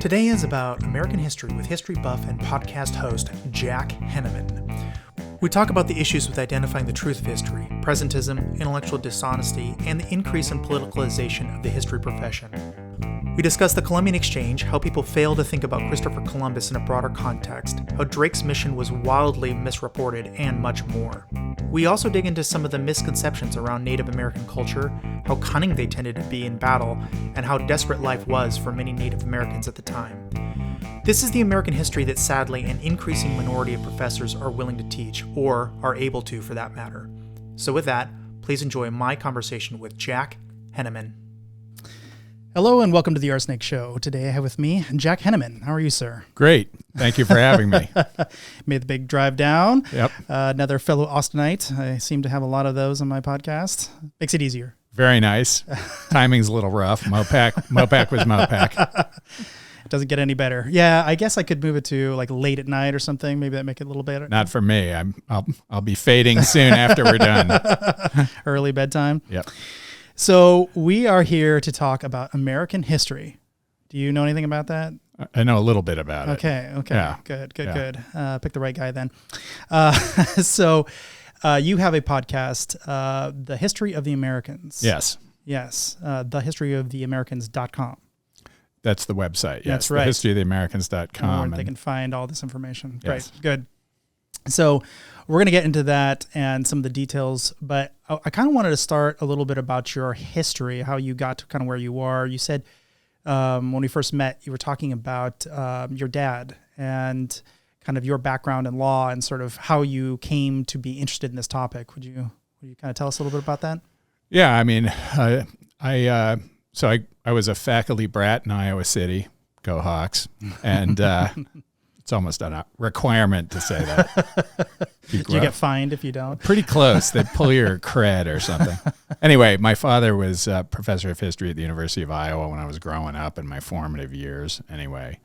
Today is about American history with history buff and podcast host Jack Henneman. We talk about the issues with identifying the truth of history, presentism, intellectual dishonesty, and the increase in politicalization of the history profession. We discuss the Columbian exchange, how people fail to think about Christopher Columbus in a broader context, how Drake's mission was wildly misreported, and much more. We also dig into some of the misconceptions around Native American culture, how cunning they tended to be in battle, and how desperate life was for many Native Americans at the time. This is the American history that sadly an increasing minority of professors are willing to teach, or are able to for that matter. So with that, please enjoy my conversation with Jack Henneman. Hello and welcome to the RSnake Show. Today I have with me Jack Henneman. How are you, sir? Great. Thank you for having me. Made the big drive down. Yep. Another fellow Austinite. I seem to have a lot of those on my podcast. Makes it easier. Very nice. Timing's a little rough. Mopac was Mopac. It doesn't get any better. Yeah, I guess I could move it to like late at night or something. Maybe that make it a little better. Not for me. I'll be fading soon after we're done. Early bedtime. Yep. So we are here to talk about American history. Do you know anything about that? I know a little bit about it. Okay. Yeah. Good. Pick the right guy then. So you have a podcast, The History of the Americans. Yes. Yes. Thehistoryoftheamericans.com. That's the website. Yes. That's right. Thehistoryoftheamericans.com. They can find all this information. Yes. Great. Good. So we're going to get into that and some of the details, but I kind of wanted to start a little bit about your history, how you got to kind of where you are. You said when we first met, you were talking about your dad and kind of your background in law and sort of how you came to be interested in this topic. Would you kind of tell us a little bit about that? Yeah. I mean, I was a faculty brat in Iowa City. Go Hawks. And it's almost a requirement to say that. Did you get fined if you don't? Pretty close. They pull your cred or something. Anyway, my father was a professor of history at the University of Iowa when I was growing up in my formative years. Anyway,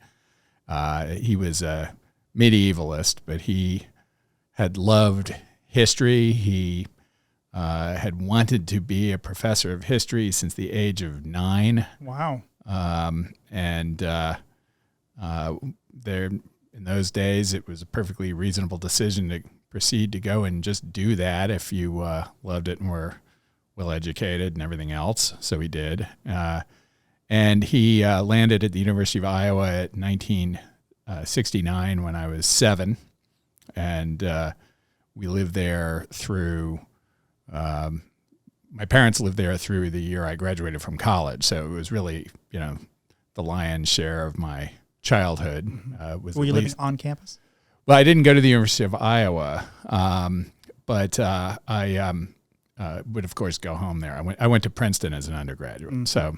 he was a medievalist, but he had loved history. He had wanted to be a professor of history since the age of 9. Wow. In those days, it was a perfectly reasonable decision to proceed to go and just do that if you loved it and were well-educated and everything else. So he did. And he landed at the University of Iowa at 1969 when I was 7. And we lived there through, my parents lived there through the year I graduated from college. So it was really, the lion's share of my childhood. Were you living on campus? Well, I didn't go to the University of Iowa, but I would, of course, go home there. I went to Princeton as an undergraduate. Mm-hmm. So,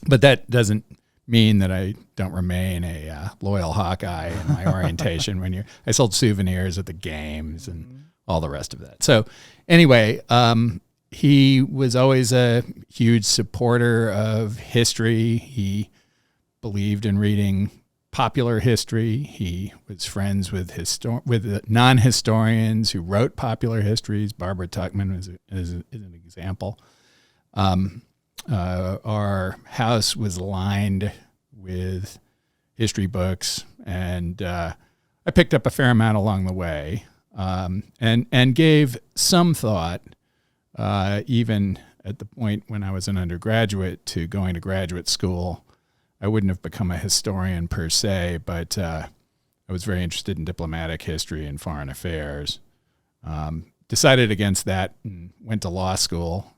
but that doesn't mean that I don't remain a loyal Hawkeye in my orientation. I sold souvenirs at the games and all the rest of that. So, anyway, he was always a huge supporter of history. He believed in reading popular history. He was friends with non-historians who wrote popular histories. Barbara Tuchman is an example. Our house was lined with history books, and I picked up a fair amount along the way, and gave some thought, even at the point when I was an undergraduate, to going to graduate school. I wouldn't have become a historian per se, but I was very interested in diplomatic history and foreign affairs. Decided against that and went to law school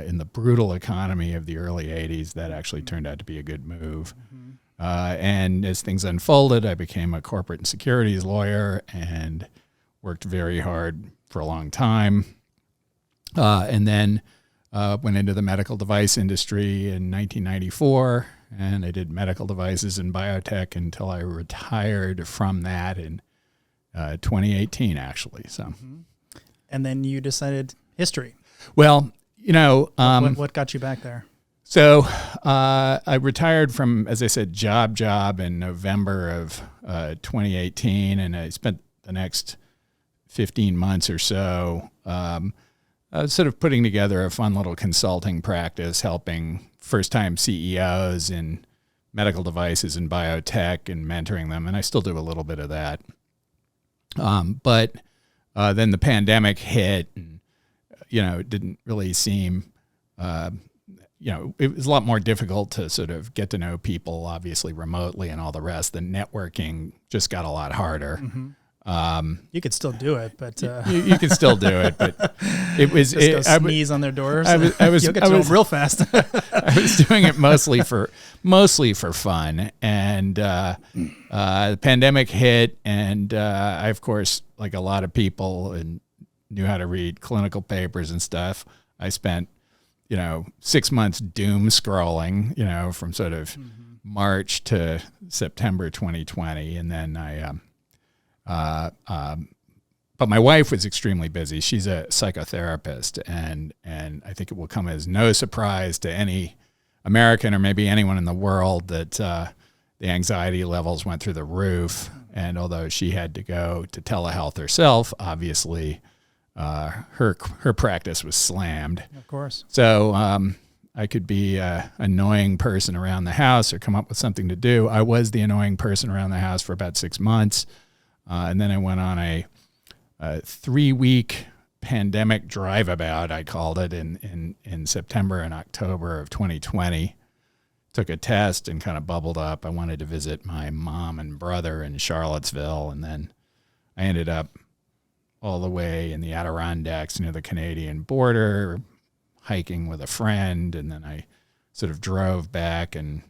in the brutal economy of the early 80s. That actually turned out to be a good move. Mm-hmm. And as things unfolded, I became a corporate and securities lawyer and worked very hard for a long time. And then went into the medical device industry in 1994. And I did medical devices and biotech until I retired from that in 2018, actually. So, and then you decided history. Well, what got you back there? So I retired from, as I said, job in November of 2018, and I spent the next 15 months or so sort of putting together a fun little consulting practice, helping first-time CEOs in medical devices and biotech and mentoring them, and I still do a little bit of that. But then the pandemic hit, and it didn't really seem, it was a lot more difficult to sort of get to know people, obviously remotely and all the rest. The networking just got a lot harder. Mm-hmm. You could still do it, but you can still do it, but it was just go sneeze on their doors. You'll get to them real fast. I was doing it mostly for fun, and the pandemic hit, and I, of course, like a lot of people, and knew how to read clinical papers and stuff. I spent 6 months doom scrolling, from sort of March to September 2020, and then but my wife was extremely busy. She's a psychotherapist, and I think it will come as no surprise to any American or maybe anyone in the world that the anxiety levels went through the roof. And although she had to go to telehealth herself, obviously her practice was slammed. Of course. So I could be an annoying person around the house or come up with something to do. I was the annoying person around the house for about 6 months. And then I went on a 3-week pandemic drive-about, I called it, in September and October of 2020. Took a test and kind of bubbled up. I wanted to visit my mom and brother in Charlottesville, and then I ended up all the way in the Adirondacks near the Canadian border, hiking with a friend, and then I sort of drove back and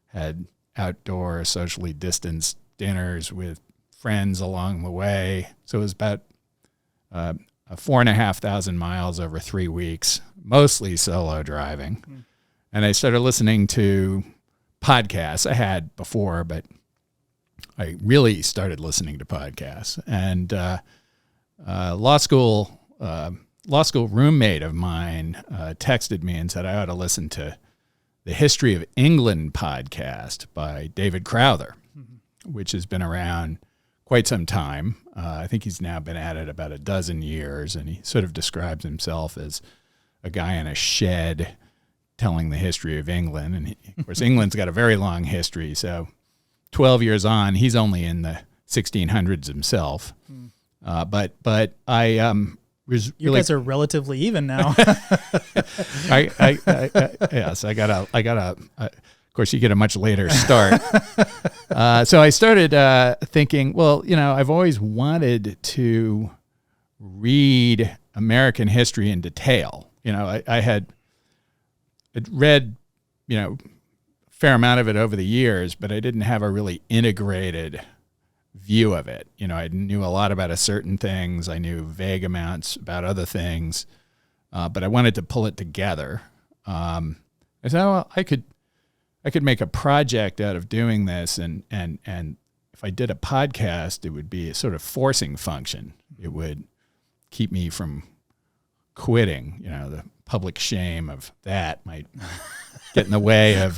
had outdoor socially distanced dinners with friends along the way. So it was about 4,500 miles over 3 weeks, mostly solo driving. Mm. And I started listening to podcasts. I had before, but I really started listening to podcasts. And law school roommate of mine texted me and said I ought to listen to the History of England podcast by David Crowther, which has been around quite some time. I think he's now been at it about a dozen years, and he sort of describes himself as a guy in a shed telling the history of England. And of course, England's got a very long history. So 12 years on, he's only in the 1600s himself. But I was you guys are relatively even now. Yes, I got of course, you get a much later start. So I started thinking, well, I've always wanted to read American history in detail. I had read, a fair amount of it over the years, but I didn't have a really integrated view of it. I knew a lot about certain things. I knew vague amounts about other things, but I wanted to pull it together. I said, well, I could make a project out of doing this, and if I did a podcast, it would be a sort of forcing function. It would keep me from quitting. The public shame of that might get in the way of.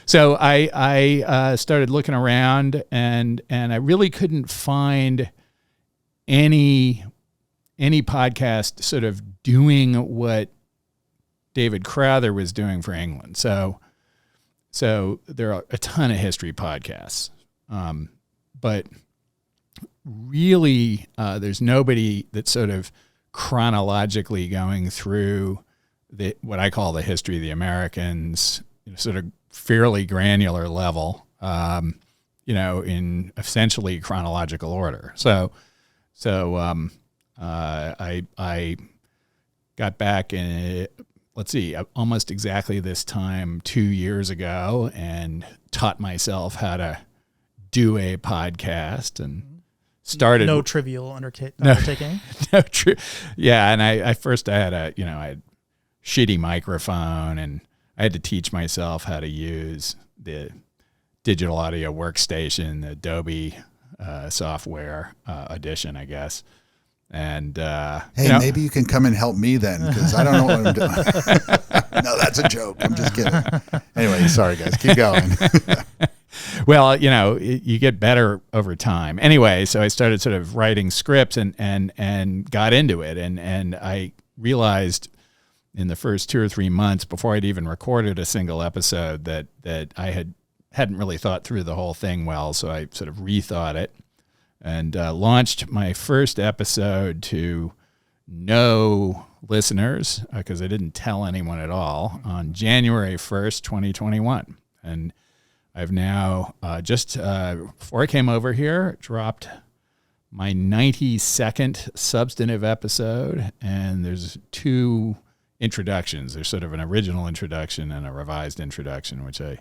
So I started looking around, and I really couldn't find any podcast sort of doing what David Crowther was doing for England. So there are a ton of history podcasts, but really there's nobody that's sort of chronologically going through what I call the history of the Americans, sort of fairly granular level, in essentially chronological order. So I got back in, almost exactly this time 2 years ago, and taught myself how to do a podcast and started. No trivial undertaking. Yeah. And I had I had shitty microphone, and I had to teach myself how to use the digital audio workstation, the Adobe software, Audition, I guess. And hey, maybe you can come and help me then, because I don't know what I'm doing. No, that's a joke. I'm just kidding. Anyway, sorry guys, keep going. Well, you get better over time. Anyway, so I started sort of writing scripts and got into it, and I realized in the first 2 or 3 months before I'd even recorded a single episode that I hadn't really thought through the whole thing well. So I sort of rethought it and launched my first episode to no listeners, because I didn't tell anyone at all, on January 1st, 2021. And I've now, just before I came over here, dropped my 92nd substantive episode, and there's 2 introductions. There's sort of an original introduction and a revised introduction, which I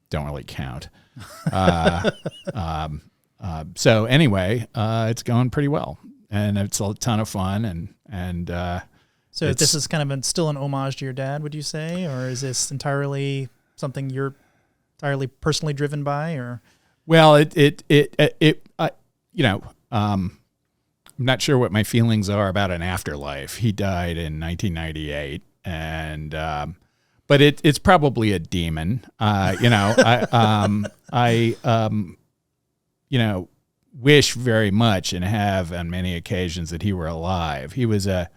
don't really count. So anyway, it's going pretty well, and it's a ton of fun. So this is kind of still an homage to your dad, would you say, or is this entirely something you're entirely personally driven by, or? Well, I'm not sure what my feelings are about an afterlife. He died in 1998, and but it's probably a demon. I wish very much and have on many occasions that he were alive. He was a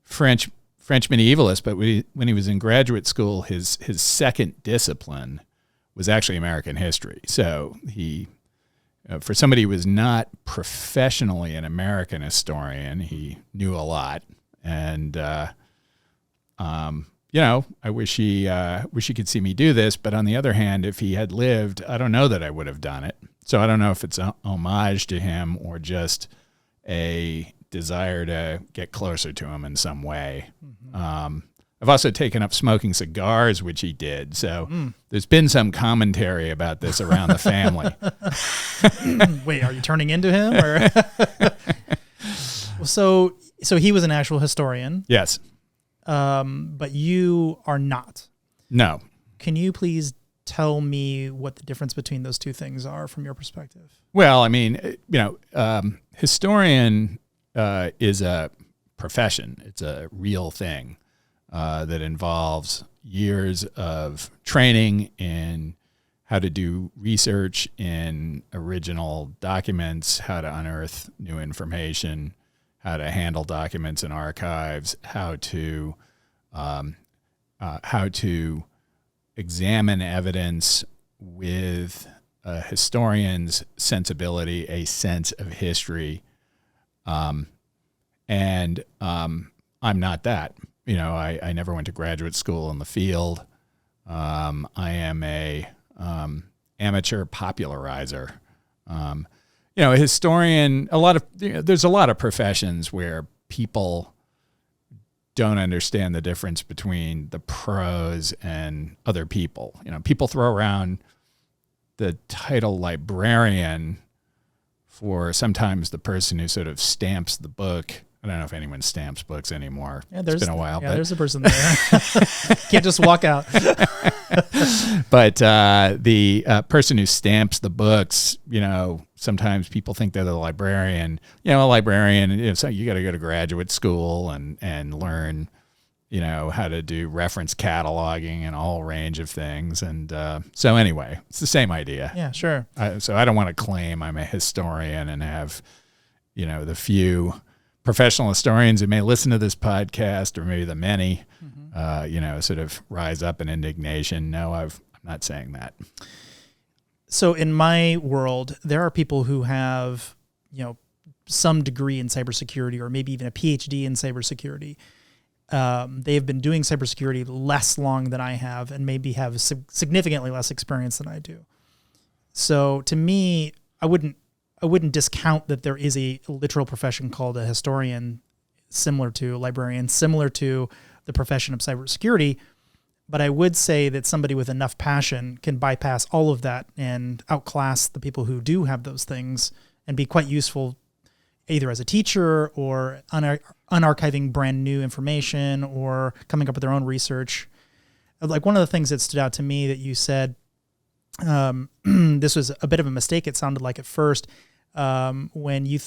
French medievalist, but when he was in graduate school, his second discipline was actually American history. So he, for somebody who was not professionally an American historian, he knew a lot. And I wish he could see me do this. But on the other hand, if he had lived, I don't know that I would have done it. So I don't know if it's a homage to him or just a desire to get closer to him in some way. Mm-hmm. I've also taken up smoking cigars, which he did. So there's been some commentary about this around the family. Wait, are you turning into him? Or? So he was an actual historian. Yes. But you are not. No. Can you please tell me what the difference between those two things are from your perspective? Well, I mean, historian is a profession. It's a real thing that involves years of training in how to do research in original documents, how to unearth new information, how to handle documents in archives, how to examine evidence with a historian's sensibility, a sense of history. And I'm not that. I never went to graduate school in the field. I am a amateur popularizer. A historian, there's a lot of professions where people don't understand the difference between the pros and other people. People throw around the title librarian for sometimes the person who sort of stamps the book. I don't know if anyone stamps books anymore. Yeah, it's been a while. Yeah, there's a person there. Can't just walk out. But the person who stamps the books, sometimes people think they're the librarian. A librarian, so you got to go to graduate school and learn, how to do reference cataloging and a whole range of things. And so anyway, it's the same idea. Yeah, sure. So I don't want to claim I'm a historian and have, the few professional historians who may listen to this podcast, or maybe the many, sort of rise up in indignation. No, I'm not saying that. So in my world, there are people who have, some degree in cybersecurity, or maybe even a PhD in cybersecurity. They've been doing cybersecurity less long than I have, and maybe have significantly less experience than I do. So to me, I wouldn't discount that there is a literal profession called a historian, similar to a librarian, similar to the profession of cybersecurity. But I would say that somebody with enough passion can bypass all of that and outclass the people who do have those things and be quite useful either as a teacher or unarchiving brand new information or coming up with their own research. Like one of the things that stood out to me that you said, this was a bit of a mistake, it sounded like at first, when you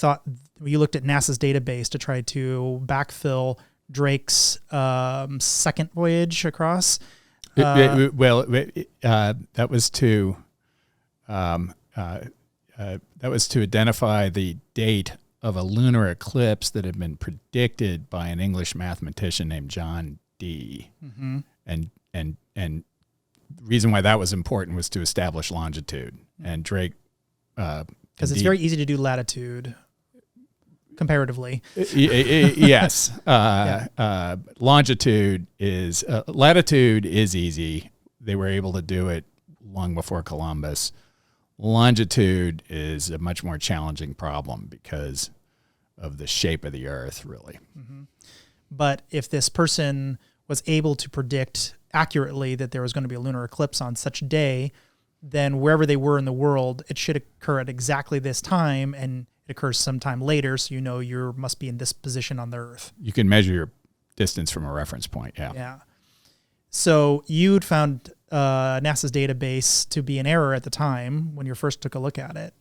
looked at NASA's database to try to backfill Drake's second voyage across. That was to identify the date of a lunar eclipse that had been predicted by an English mathematician named John D. Mm-hmm. And the reason why that was important was to establish longitude. And Drake, because it's very easy to do latitude comparatively. Yes. Longitude is, latitude is easy. They were able to do it long before Columbus. Longitude is a much more challenging problem because of the shape of the Earth, really. Mm-hmm. But if this person was able to predict accurately that there was going to be a lunar eclipse on such a day, then wherever they were in the world, it should occur at exactly this time, and it occurs sometime later, so you know you must be in this position on the Earth. You can measure your distance from a reference point, yeah. Yeah. So you'd found NASA's database to be an error at the time when you first took a look at it.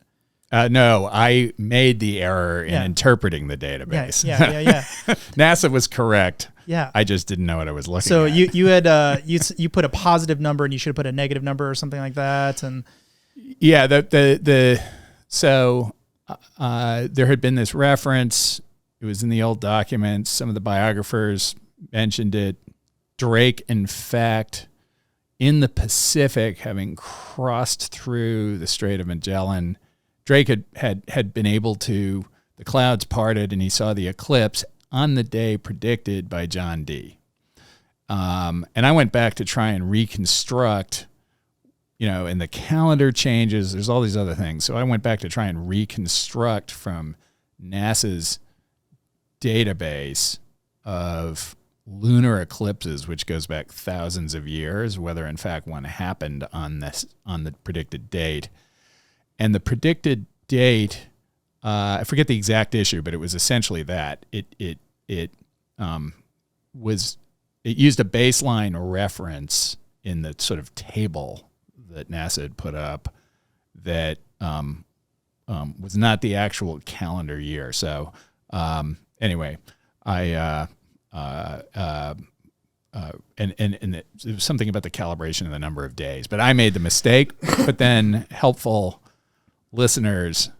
No, I made the error in interpreting the database. Yeah. NASA was correct. Yeah. I just didn't know what I was looking at. So you had you put a positive number and you should have put a negative number or something like that. And yeah, so there had been this reference. It was in the old documents. Some of the biographers mentioned it. Drake, in fact, in the Pacific, having crossed through the Strait of Magellan, Drake had been able to, the clouds parted and he saw the eclipse on the day predicted by John Dee. And I went back to try and reconstruct, and the calendar changes, there's all these other things. So I went back to try and reconstruct from NASA's database of lunar eclipses, which goes back thousands of years, whether in fact one happened on the predicted date. And the predicted date, I forget the exact issue, but it was essentially that it used a baseline reference in the sort of table that NASA had put up that was not the actual calendar year. So anyway, it was something about the calibration of the number of days, but I made the mistake. But then helpful listeners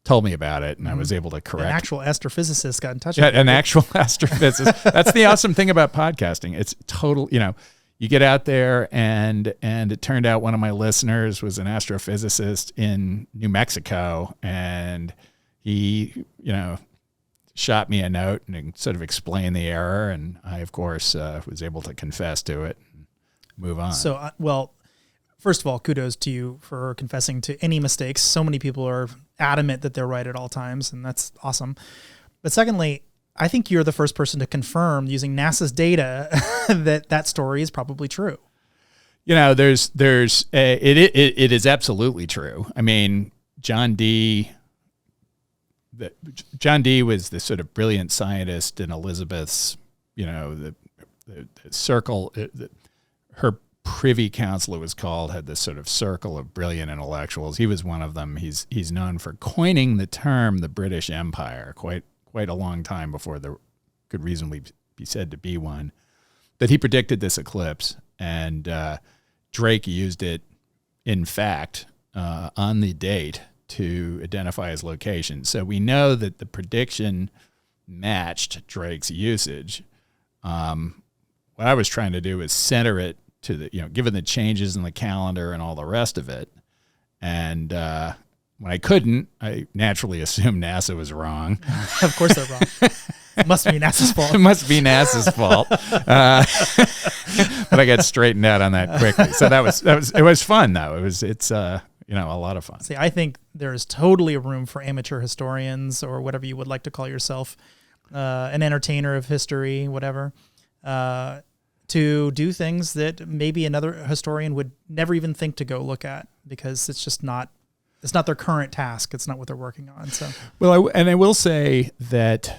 told me about it, and I was able to correct. An actual astrophysicist got in touch with an actual astrophysicist. That's the awesome thing about podcasting. It's total, you get out there, and it turned out one of my listeners was an astrophysicist in New Mexico, and he, shot me a note and sort of explained the error, and I, of course, was able to confess to it and move on. So, first of all, kudos to you for confessing to any mistakes. So many people are adamant that they're right at all times, and that's awesome. But secondly, I think you're the first person to confirm using NASA's data that story is probably true. It is absolutely true. I mean, John Dee was the sort of brilliant scientist in Elizabeth's, the circle, her Privy Council, it was called, had this sort of circle of brilliant intellectuals. He was one of them. He's known for coining the term the British Empire quite a long time before there could reasonably be said to be one. That he predicted this eclipse, and Drake used it, in fact, on the date to identify his location. So we know that the prediction matched Drake's usage. What I was trying to do was center it to the, given the changes in the calendar and all the rest of it. And when I couldn't, I naturally assumed NASA was wrong. Of course they're wrong. It must be NASA's fault. It must be NASA's fault. But I got straightened out on that quickly. So it was fun though. It's a lot of fun. See, I think there's totally a room for amateur historians, or whatever you would like to call yourself, an entertainer of history, whatever, to do things that maybe another historian would never even think to go look at, because it's not their current task. It's not what they're working on. So, well, I will say that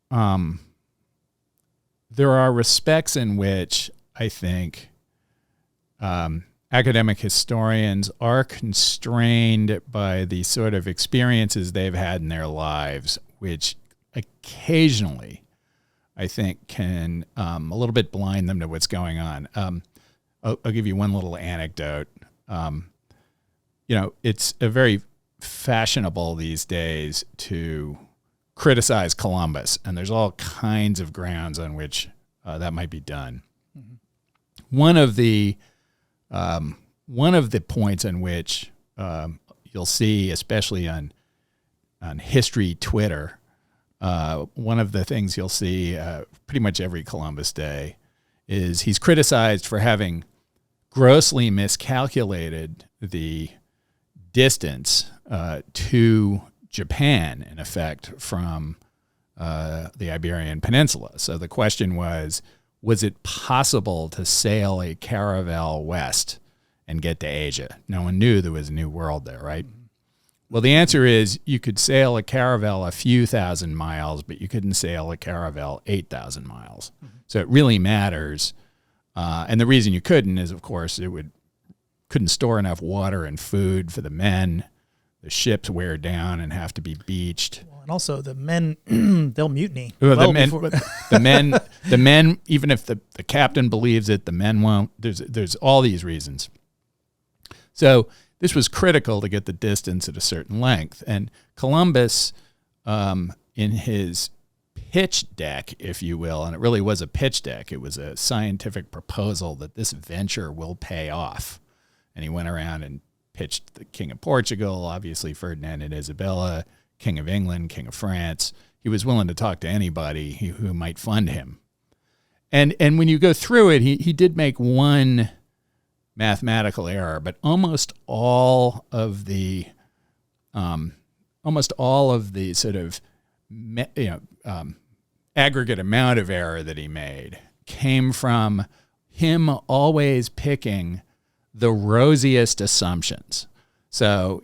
there are respects in which I think academic historians are constrained by the sort of experiences they've had in their lives, which occasionally I think can a little bit blind them to what's going on. I'll give you one little anecdote. It's a very fashionable these days to criticize Columbus, and there's all kinds of grounds on which that might be done. Mm-hmm. One of the points in which you'll see, especially on history Twitter, one of the things you'll see pretty much every Columbus Day is he's criticized for having grossly miscalculated the distance to Japan, in effect, from the Iberian Peninsula. So the question was it possible to sail a caravel west and get to Asia? No one knew there was a new world there, right? Well, the answer is you could sail a caravel a few thousand miles, but you couldn't sail a caravel 8,000 miles. Mm-hmm. So it really matters. And the reason you couldn't is, of course, couldn't store enough water and food for the men. The ships wear down and have to be beached. Well, and also the men, they'll mutiny. Well, the men, even if the captain believes it, the men won't. There's all these reasons. So this was critical to get the distance at a certain length. And Columbus, in his pitch deck, if you will, and it really was a pitch deck, it was a scientific proposal that this venture will pay off. And he went around and pitched the King of Portugal, obviously Ferdinand and Isabella, King of England, King of France. He was willing to talk to anybody who might fund him. And when you go through it, he did make one mathematical error, but almost all of the sort of aggregate amount of error that he made came from him always picking the rosiest assumptions. So,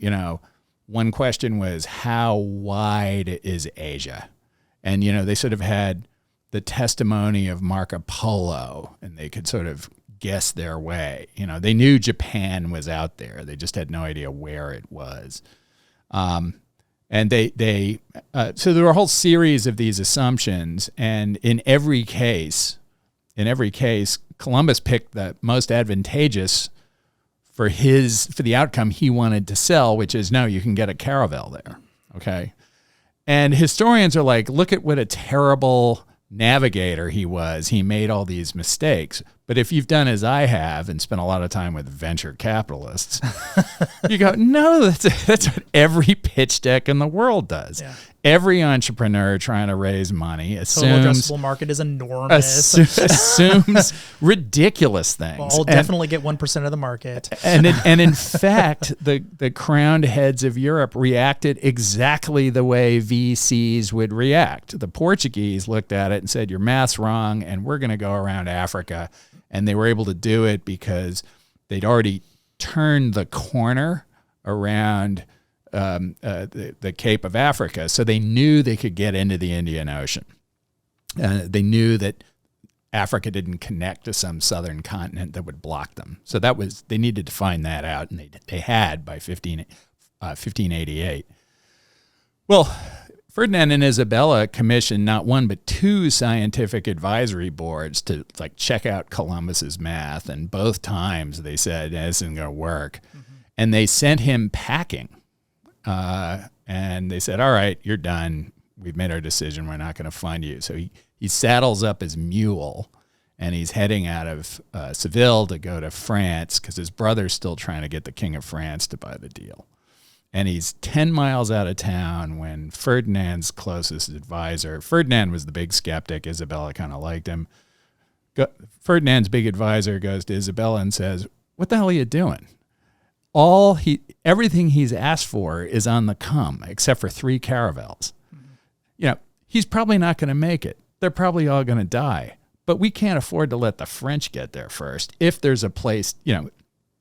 one question was, how wide is Asia? And, they sort of had the testimony of Marco Polo, and they could sort of guess their way. They knew Japan was out there. They just had no idea where it was. And so there were a whole series of these assumptions, and in every case, Columbus picked the most advantageous for the outcome he wanted to sell, which is, no, you can get a caravel there. Okay. And historians are like, look at what a terrible navigator he was. He made all these mistakes. But if you've done as I have and spent a lot of time with venture capitalists, you go, no, that's what every pitch deck in the world does. Yeah. Every entrepreneur trying to raise money assumes total addressable market is enormous. Assumes ridiculous things. Well, I'll definitely get 1% of the market. And in fact, the crowned heads of Europe reacted exactly the way VCs would react. The Portuguese looked at it and said, your math's wrong, and we're going to go around Africa. And they were able to do it because they'd already turned the corner around the Cape of Africa. So they knew they could get into the Indian Ocean. They knew that Africa didn't connect to some southern continent that would block them. So they needed to find that out, and they had by 1588. Well, Ferdinand and Isabella commissioned not one but two scientific advisory boards to check out Columbus's math, and both times they said this isn't going to work. Mm-hmm. And they sent him packing. And they said, all right, you're done. We've made our decision. We're not going to fund you. So he saddles up his mule, and he's heading out of Seville to go to France because his brother's still trying to get the King of France to buy the deal. And he's 10 miles out of town when Ferdinand's closest advisor, Ferdinand was the big skeptic, Isabella kind of liked him. Ferdinand's big advisor goes to Isabella and says, what the hell are you doing? Everything he's asked for is on the come, except for 3 caravels. Mm-hmm. He's probably not going to make it. They're probably all going to die. But we can't afford to let the French get there first. If there's a place,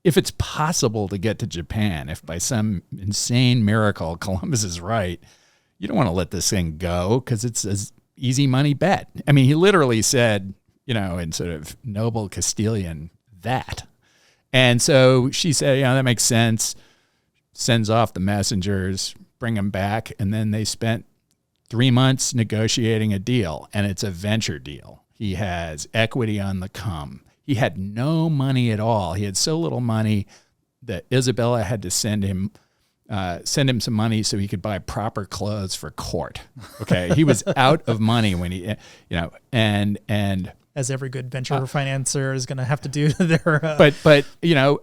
if it's possible to get to Japan, if by some insane miracle Columbus is right, you don't want to let this thing go because it's an easy money bet. I mean, he literally said, in sort of noble Castilian, that. And so she said, that makes sense, sends off the messengers, bring them back, and then they spent 3 months negotiating a deal, and it's a venture deal. He has equity on the come. He had no money at all. He had so little money that Isabella had to send him some money so he could buy proper clothes for court. Okay, he was out of money when he, and as every good venture financer is going to have to do their. But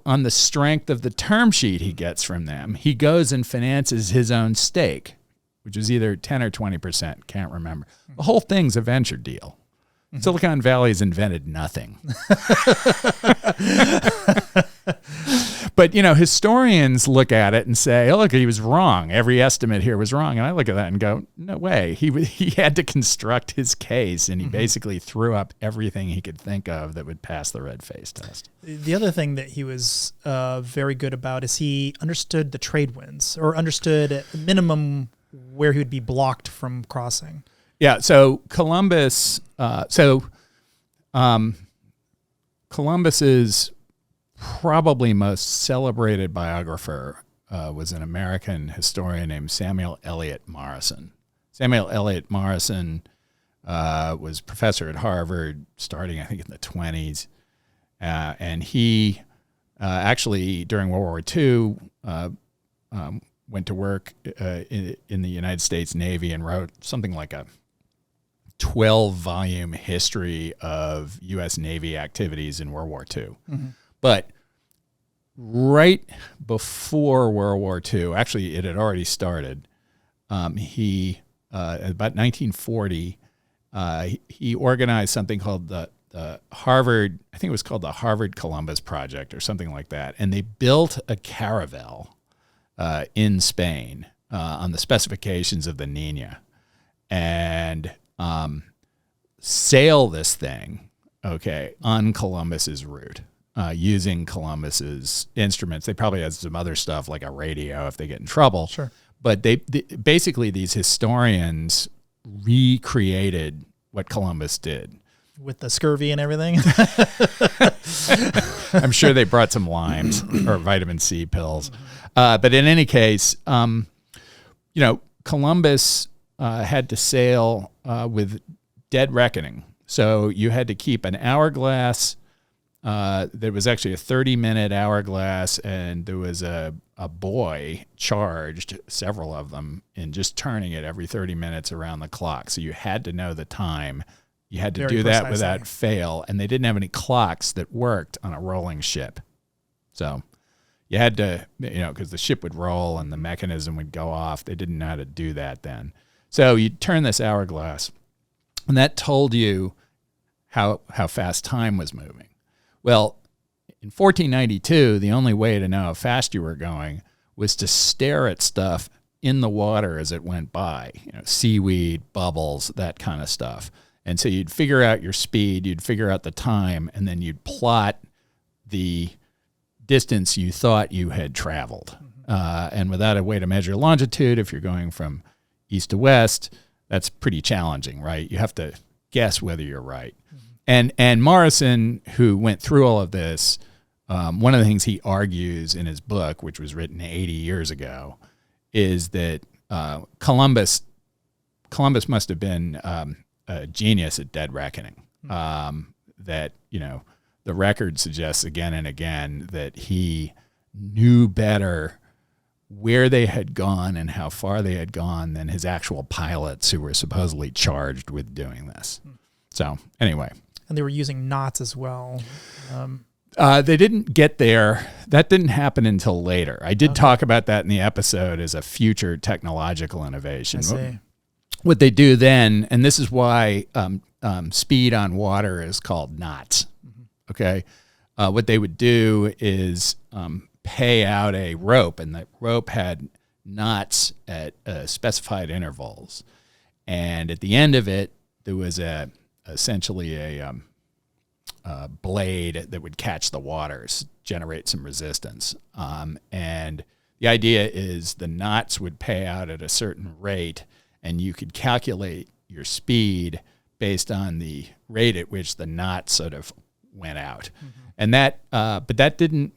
on the strength of the term sheet he gets from them, he goes and finances his own stake, which is either 10 or 20%, can't remember. The whole thing's a venture deal. Mm-hmm. Silicon Valley's invented nothing. But, historians look at it and say, oh, look, he was wrong. Every estimate here was wrong. And I look at that and go, no way. He had to construct his case, and he basically threw up everything he could think of that would pass the red face test. The other thing that he was very good about is he understood the trade winds, or understood at the minimum where he would be blocked from crossing. Yeah, so Columbus, Columbus's probably most celebrated biographer was an American historian named Samuel Eliot Morison. Samuel Eliot Morison was professor at Harvard starting, I think, in the 1920s. And he actually, during World War II, went to work in the United States Navy and wrote something like a 12-volume history of U.S. Navy activities in World War II. Mm-hmm. But right before World War II, actually it had already started, he, about 1940, he organized something called the Harvard, I think it was called the Harvard Columbus Project or something like that. And they built a caravel in Spain on the specifications of the Nina, and sail this thing, on Columbus's route. Using Columbus's instruments. They probably had some other stuff like a radio if they get in trouble. Sure. But they basically, these historians recreated what Columbus did. With the scurvy and everything? I'm sure they brought some limes or vitamin C pills. But in any case, Columbus had to sail with dead reckoning. So you had to keep an hourglass. There was actually a 30-minute hourglass, and there was a boy charged, several of them, in just turning it every 30 minutes around the clock. So you had to know the time. You had to do that without fail, and they didn't have any clocks that worked on a rolling ship. So you had to, because the ship would roll and the mechanism would go off. They didn't know how to do that then. So you turn this hourglass, and that told you how fast time was moving. Well, in 1492, the only way to know how fast you were going was to stare at stuff in the water as it went by, seaweed, bubbles, that kind of stuff. And so you'd figure out your speed, you'd figure out the time, and then you'd plot the distance you thought you had traveled. And without a way to measure longitude, if you're going from east to west, that's pretty challenging, right? You have to guess whether you're right. And Morison, who went through all of this, one of the things he argues in his book, which was written 80 years ago, is that Columbus must have been a genius at dead reckoning. That, the record suggests again and again that he knew better where they had gone and how far they had gone than his actual pilots who were supposedly charged with doing this. So anyway. And they were using knots as well. They didn't get there. That didn't happen until later. I did talk about that in the episode as a future technological innovation. I see. What they do then, and this is why speed on water is called knots. Mm-hmm. Okay. What they would do is pay out a rope, and the rope had knots at specified intervals. And at the end of it, there was essentially a blade that would catch the waters, generate some resistance. And the idea is the knots would pay out at a certain rate, and you could calculate your speed based on the rate at which the knot sort of went out. Mm-hmm. And but that didn't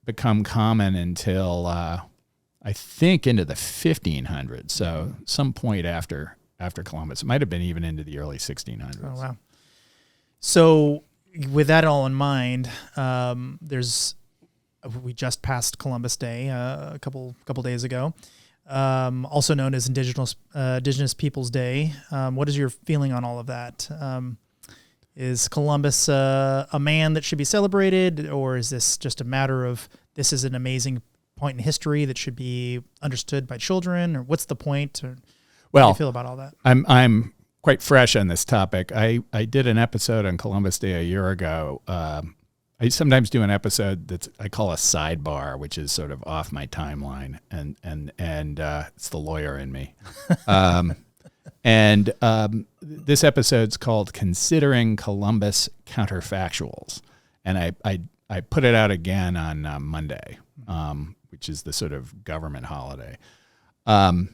become common until I think into the 1500s. So some point after Columbus. It might have been even into the early 1600s. Oh, wow. So with that all in mind, we just passed Columbus Day a couple days ago, also known as Indigenous Peoples Day. What is your feeling on all of that? Is Columbus a man that should be celebrated, or is this just a matter of this is an amazing point in history that should be understood by children, or what's the point? Or Well, how do you feel about all that? I'm quite fresh on this topic. I did an episode on Columbus Day a year ago. I sometimes do an episode that I call a sidebar, which is sort of off my timeline, and it's the lawyer in me. This episode's called "Considering Columbus Counterfactuals," and I put it out again on Monday, which is the sort of government holiday, and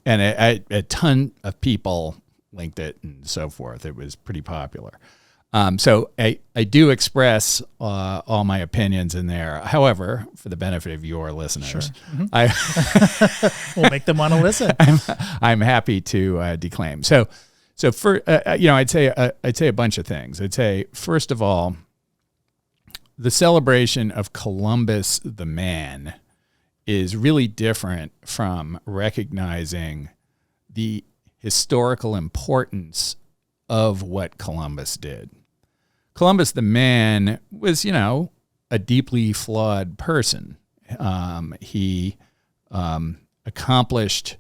a ton of people linked it and so forth. It was pretty popular. So I do express all my opinions in there. However, for the benefit of your listeners, Sure. We'll make them want to listen. I'm happy to declaim. So for I'd say a bunch of things. I'd say, first of all, the celebration of Columbus the man is really different from recognizing the historical importance of what Columbus did. Columbus the man was, a deeply flawed person. He accomplished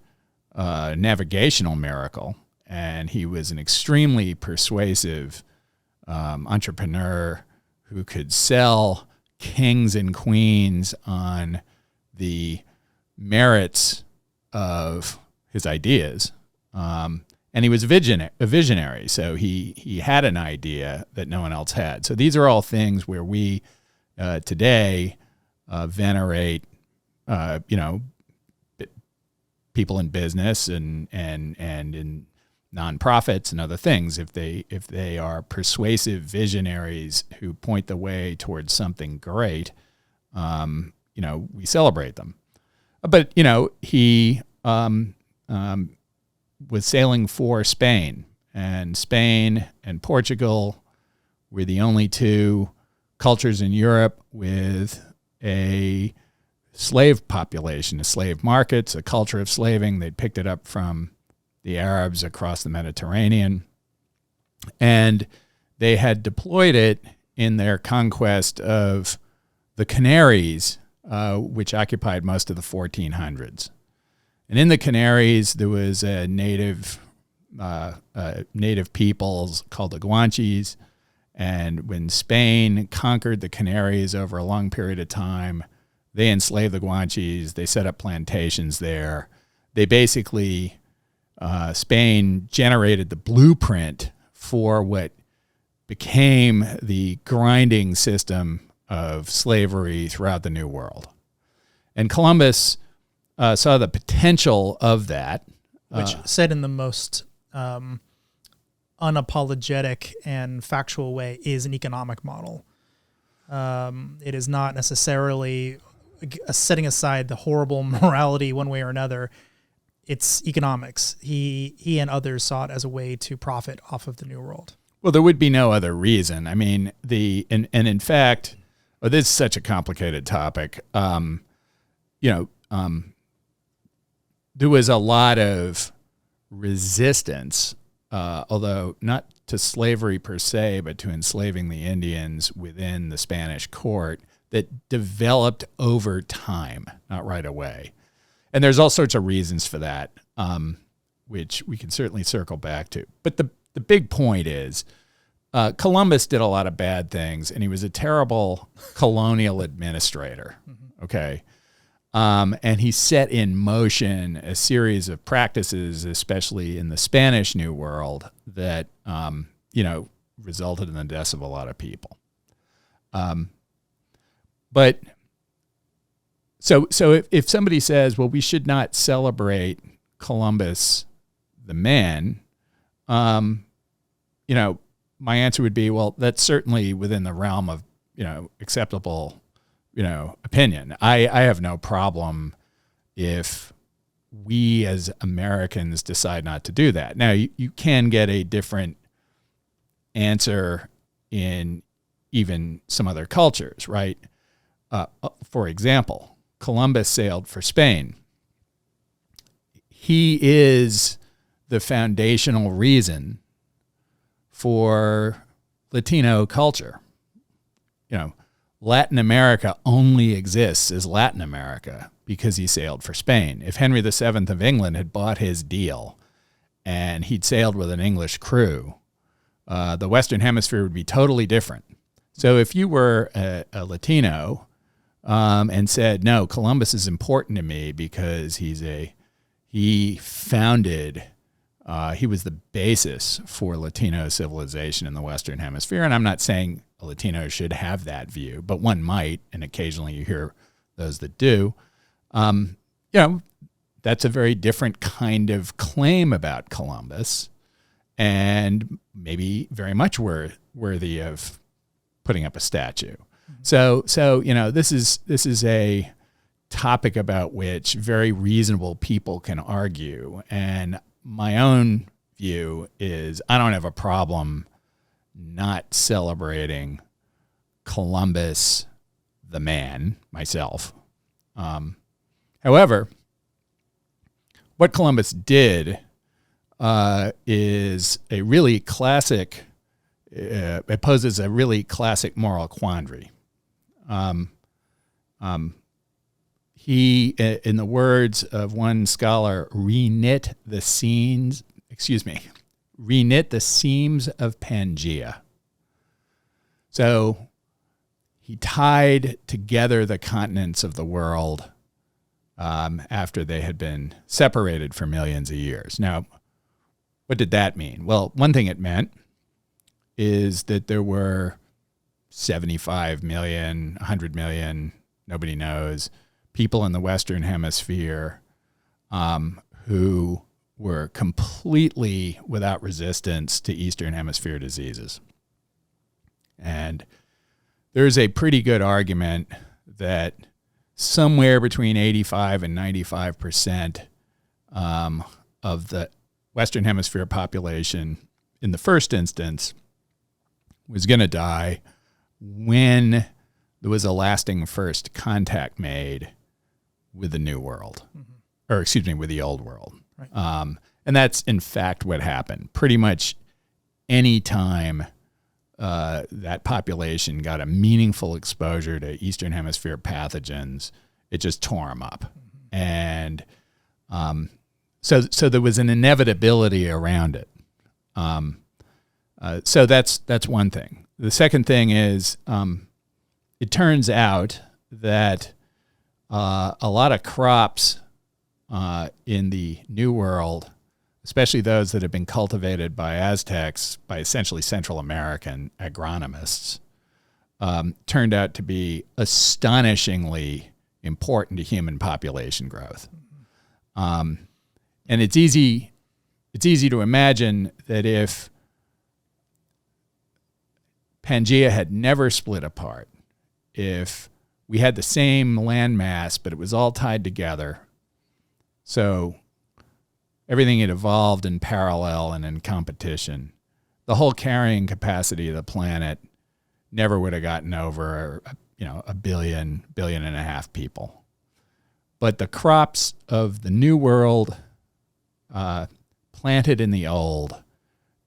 a navigational miracle, and he was an extremely persuasive entrepreneur who could sell kings and queens on the merits of his ideas. And he was a visionary, so he had an idea that no one else had. So these are all things where we today venerate, people in business and in nonprofits and other things. If they are persuasive visionaries who point the way towards something great, we celebrate them. But he was sailing for Spain, and Spain and Portugal were the only two cultures in Europe with a slave population, a slave markets, a culture of slaving. They'd picked it up from the Arabs across the Mediterranean, and they had deployed it in their conquest of the Canaries, which occupied most of the 1400s. And in the Canaries, there was a native peoples called the Guanches. And when Spain conquered the Canaries over a long period of time, they enslaved the Guanches. They set up plantations there. They basically, Spain generated the blueprint for what became the grinding system of slavery throughout the New World. And Columbus saw the potential of that. Which, said in the most unapologetic and factual way, is an economic model. It is not necessarily setting aside the horrible morality one way or another. It's economics. He and others saw it as a way to profit off of the New World. Well, there would be no other reason. I mean, in fact, this is such a complicated topic. There was a lot of resistance, although not to slavery per se, but to enslaving the Indians within the Spanish court, that developed over time, not right away. And there's all sorts of reasons for that, which we can certainly circle back to. But the big point is, Columbus did a lot of bad things, and he was a terrible colonial administrator, okay? And he set in motion a series of practices, especially in the Spanish New World, that, resulted in the deaths of a lot of people. But so if somebody says, well, we should not celebrate Columbus the man, my answer would be, well, that's certainly within the realm of, acceptable opinion. I have no problem if we as Americans decide not to do that. Now, you can get a different answer in even some other cultures, right? For example, Columbus sailed for Spain. He is the foundational reason for Latino culture. Latin America only exists as Latin America because he sailed for Spain. If Henry VII of England had bought his deal and he'd sailed with an English crew, the Western Hemisphere would be totally different. So if you were a Latino and said, no, Columbus is important to me because he was the basis for Latino civilization in the Western Hemisphere. And I'm not saying a Latino should have that view, but one might, and occasionally you hear those that do. That's a very different kind of claim about Columbus, and maybe very much worthy of putting up a statue. So this is a topic about which very reasonable people can argue, and my own view is I don't have a problem not celebrating Columbus the man myself. However, what Columbus did is a really classic, it poses a really classic moral quandary. He, in the words of one scholar, reknit the seams of Pangea. So he tied together the continents of the world after they had been separated for millions of years. Now, what did that mean? Well, one thing it meant is that there were 75 million, 100 million, nobody knows, people in the Western Hemisphere who were completely without resistance to Eastern Hemisphere diseases. And there's a pretty good argument that somewhere between 85 and 95% of the Western Hemisphere population in the first instance was going to die when there was a lasting first contact made with the New World, with the Old World. Right. And that's, in fact, what happened. Pretty much any time that population got a meaningful exposure to Eastern Hemisphere pathogens, it just tore them up. And so there was an inevitability around it. So that's one thing. The second thing is it turns out that a lot of crops in the New World, especially those that have been cultivated by Aztecs, by essentially Central American agronomists, turned out to be astonishingly important to human population growth. And it's easy to imagine that if Pangea had never split apart, if we had the same land mass, but it was all tied together, so everything had evolved in parallel and in competition, the whole carrying capacity of the planet never would have gotten over, a billion and a half people. But the crops of the New World, planted in the Old,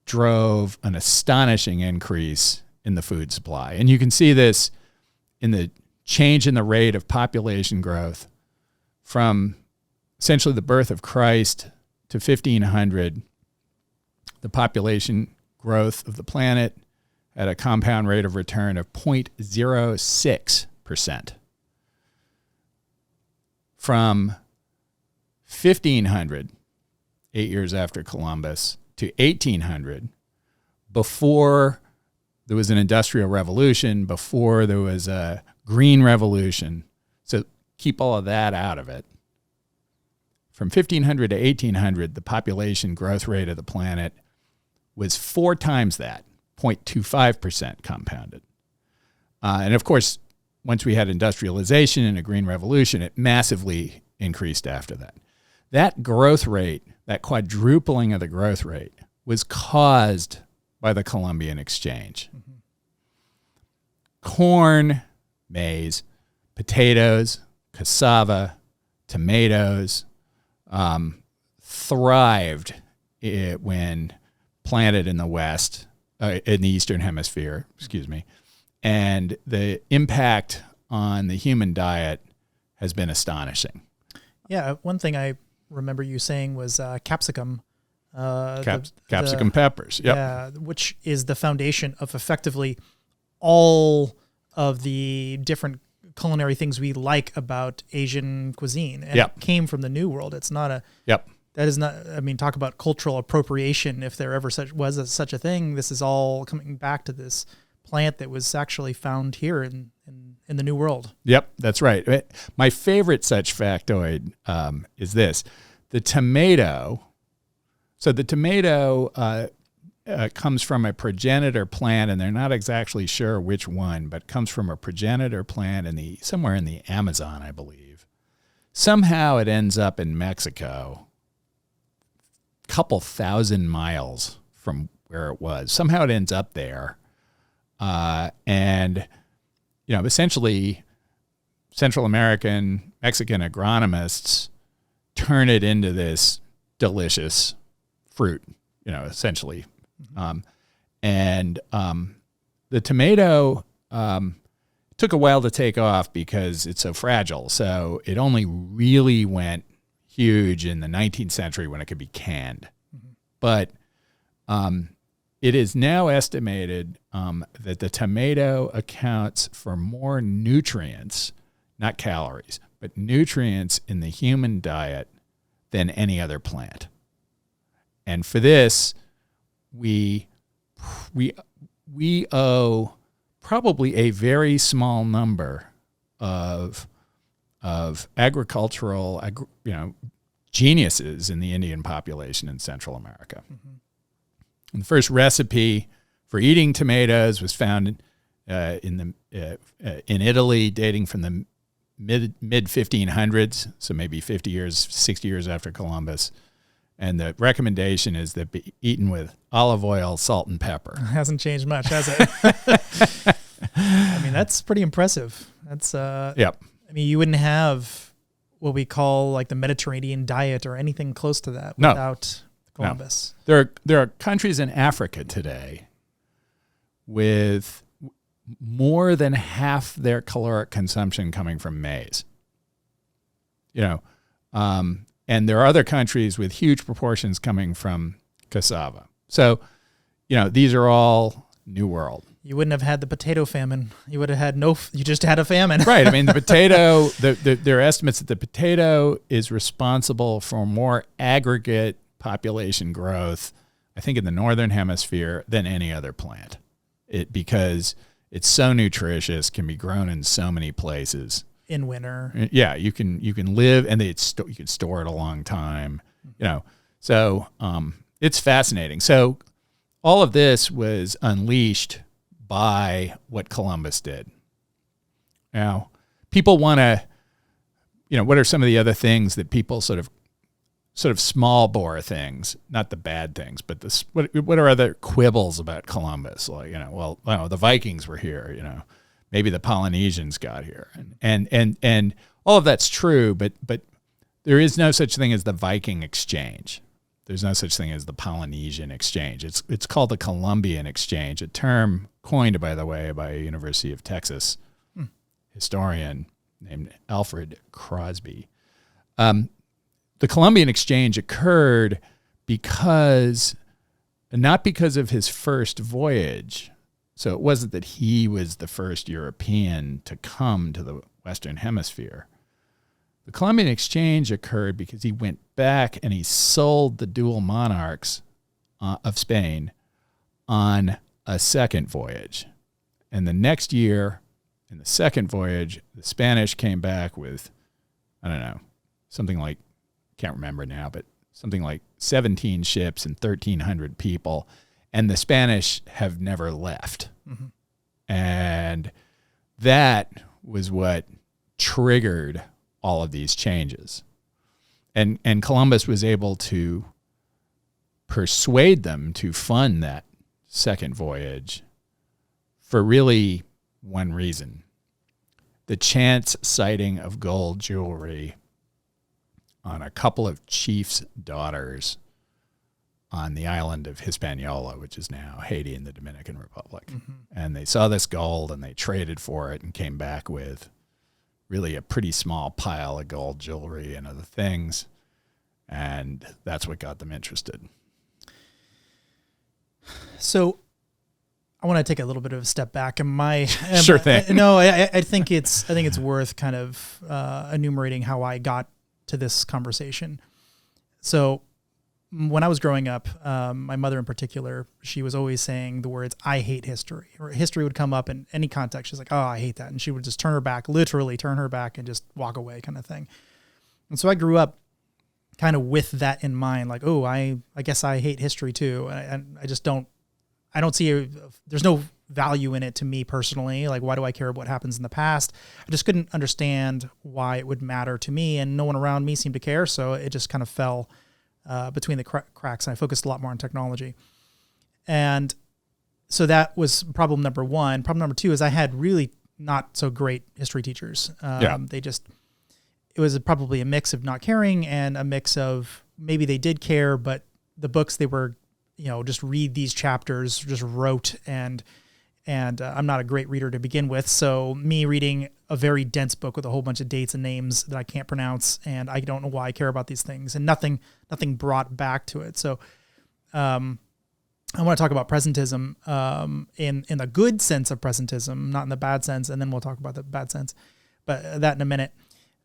drove an astonishing increase in the food supply. And you can see this in the change in the rate of population growth from essentially the birth of Christ to 1500. The population growth of the planet at a compound rate of return of 0.06%. From 1500, 8 years after Columbus, to 1800, before there was an industrial revolution, before there was a green revolution. So keep all of that out of it. From 1500 to 1800, the population growth rate of the planet was 4 times that, 0.25% compounded. And of course, once we had industrialization and a green revolution, it massively increased after that. That growth rate, that quadrupling of the growth rate, was caused by the Columbian Exchange. Corn, maize, potatoes, cassava, tomatoes thrived when planted in the West in the Eastern Hemisphere, excuse me. And the impact on the human diet has been astonishing. Yeah, one thing I remember you saying was capsicum. Capsicum peppers, yep. Yeah, which is the foundation of effectively all of the different culinary things we like about Asian cuisine. And it came from the New World. It's not a... Yep. That is not... I mean, talk about cultural appropriation. If there ever was such a thing, this is all coming back to this plant that was actually found here in the New World. Yep, that's right. My favorite such factoid is this. The tomato... So the tomato comes from a progenitor plant, and they're not exactly sure which one, but comes from a progenitor plant somewhere in the Amazon, I believe. Somehow it ends up in Mexico, a couple thousand miles from where it was. Somehow it ends up there. And, essentially Central American, Mexican agronomists turn it into this delicious fruit, essentially. The tomato took a while to take off because it's so fragile. So it only really went huge in the 19th century when it could be canned. Mm-hmm. But it is now estimated that the tomato accounts for more nutrients, not calories, but nutrients in the human diet than any other plant. And for this, we owe probably a very small number of agricultural geniuses in the Indian population in Central America. Mm-hmm. And the first recipe for eating tomatoes was found in Italy, dating from the mid 1500s, so maybe 50 years, 60 years after Columbus. And the recommendation is that be eaten with olive oil, salt, and pepper. It hasn't changed much, has it? I mean, that's pretty impressive. That's yep. I mean, you wouldn't have what we call like the Mediterranean diet or anything close to that No. without Columbus. No. There are countries in Africa today with more than half their caloric consumption coming from maize. And there are other countries with huge proportions coming from cassava. So, these are all New World. You wouldn't have had the potato famine. You would have had you just had a famine. Right. I mean, the potato, there are estimates that the potato is responsible for more aggregate population growth, I think, in the Northern Hemisphere than any other plant. Because it's so nutritious, can be grown in so many places. In winter. Yeah, you can live, and you can store it a long time. So it's fascinating. So all of this was unleashed by what Columbus did. Now, people want to, what are some of the other things that people sort of small bore things, not the bad things, but what are other quibbles about Columbus? Like, the Vikings were here, maybe the Polynesians got here, and all of that's true, but there is no such thing as the Viking exchange. There's no such thing as the Polynesian exchange. It's called the Columbian exchange, a term coined, by the way, by a University of Texas historian named Alfred Crosby. The Columbian exchange occurred not because of his first voyage. So it wasn't that he was the first European to come to the Western Hemisphere. The Columbian exchange occurred because he went back and he sold the dual monarchs of Spain on a second voyage. And the next year, in the second voyage, the Spanish came back with, something like, can't remember now, but something like 17 ships and 1,300 people. And the Spanish have never left. Mm-hmm. And that was what triggered all of these changes. And Columbus was able to persuade them to fund that second voyage for really one reason. The chance sighting of gold jewelry on a couple of chiefs' daughters on the island of Hispaniola, which is now Haiti and the Dominican Republic. And they saw this gold and they traded for it and came back with really a pretty small pile of gold jewelry and other things. And that's what got them interested. So I want to take a little bit of a step back. And Sure thing. No, I think it's worth kind of enumerating how I got to this conversation. So when I was growing up, my mother in particular, she was always saying the words, "I hate history," or history would come up in any context. She's like, "Oh, I hate that." And she would just literally turn her back and just walk away kind of thing. And so I grew up kind of with that in mind, like, oh, I guess I hate history too. And I just don't see, there's no value in it to me personally. Like, why do I care what happens in the past? I just couldn't understand why it would matter to me, and no one around me seemed to care. So it just kind of fell between the cracks, and I focused a lot more on technology. And so that was problem number one. Problem number two is I had really not so great history teachers. It was probably a mix of not caring and a mix of maybe they did care, but the books they were, just read these chapters, just wrote, and I'm not a great reader to begin with. So me reading a very dense book with a whole bunch of dates and names that I can't pronounce, and I don't know why I care about these things, and nothing brought back to it. So I want to talk about presentism in the good sense of presentism, not in the bad sense, and then we'll talk about the bad sense, but that in a minute.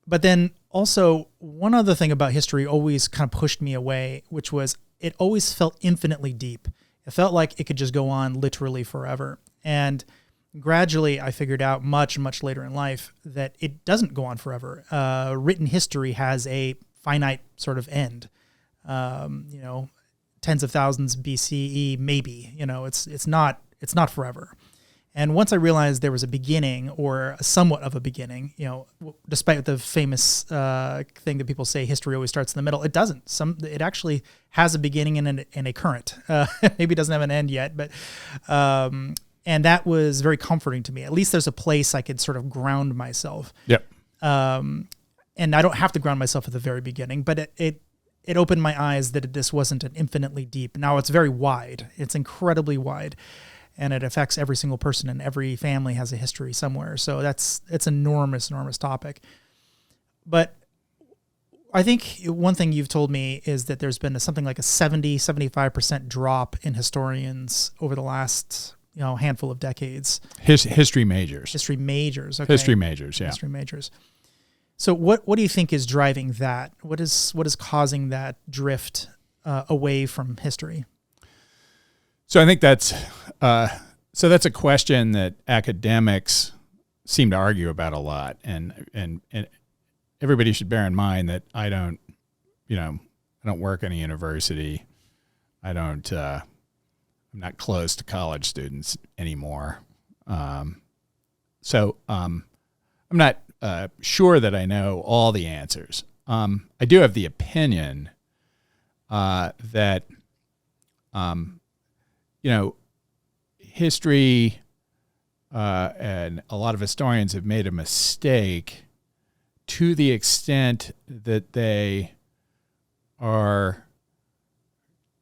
But then also one other thing about history always kind of pushed me away, which was it always felt infinitely deep. It felt like it could just go on literally forever. And gradually I figured out much, much later in life that it doesn't go on forever. Written history has a finite sort of end. Tens of thousands BCE, maybe, it's not forever. And once I realized there was a beginning, or somewhat of a beginning, despite the famous thing that people say history always starts in the middle, it doesn't. It actually has a beginning and a current. Maybe it doesn't have an end yet, but and that was very comforting to me. At least there's a place I could sort of ground myself. Yep. And I don't have to ground myself at the very beginning, but it opened my eyes that this wasn't an infinitely deep. Now it's very wide. It's incredibly wide. And it affects every single person, and every family has a history somewhere. So it's enormous, enormous topic. But I think one thing you've told me is that there's been something like a 75% drop in historians over the last handful of decades. History majors. History majors. Okay. History majors. Yeah. History majors. So what do you think is driving that? What is causing that drift away from history? So I think that's a question that academics seem to argue about a lot, and everybody should bear in mind that I don't work in a university. I'm not close to college students anymore. So I'm not sure that I know all the answers. I do have the opinion that history and a lot of historians have made a mistake to the extent that they are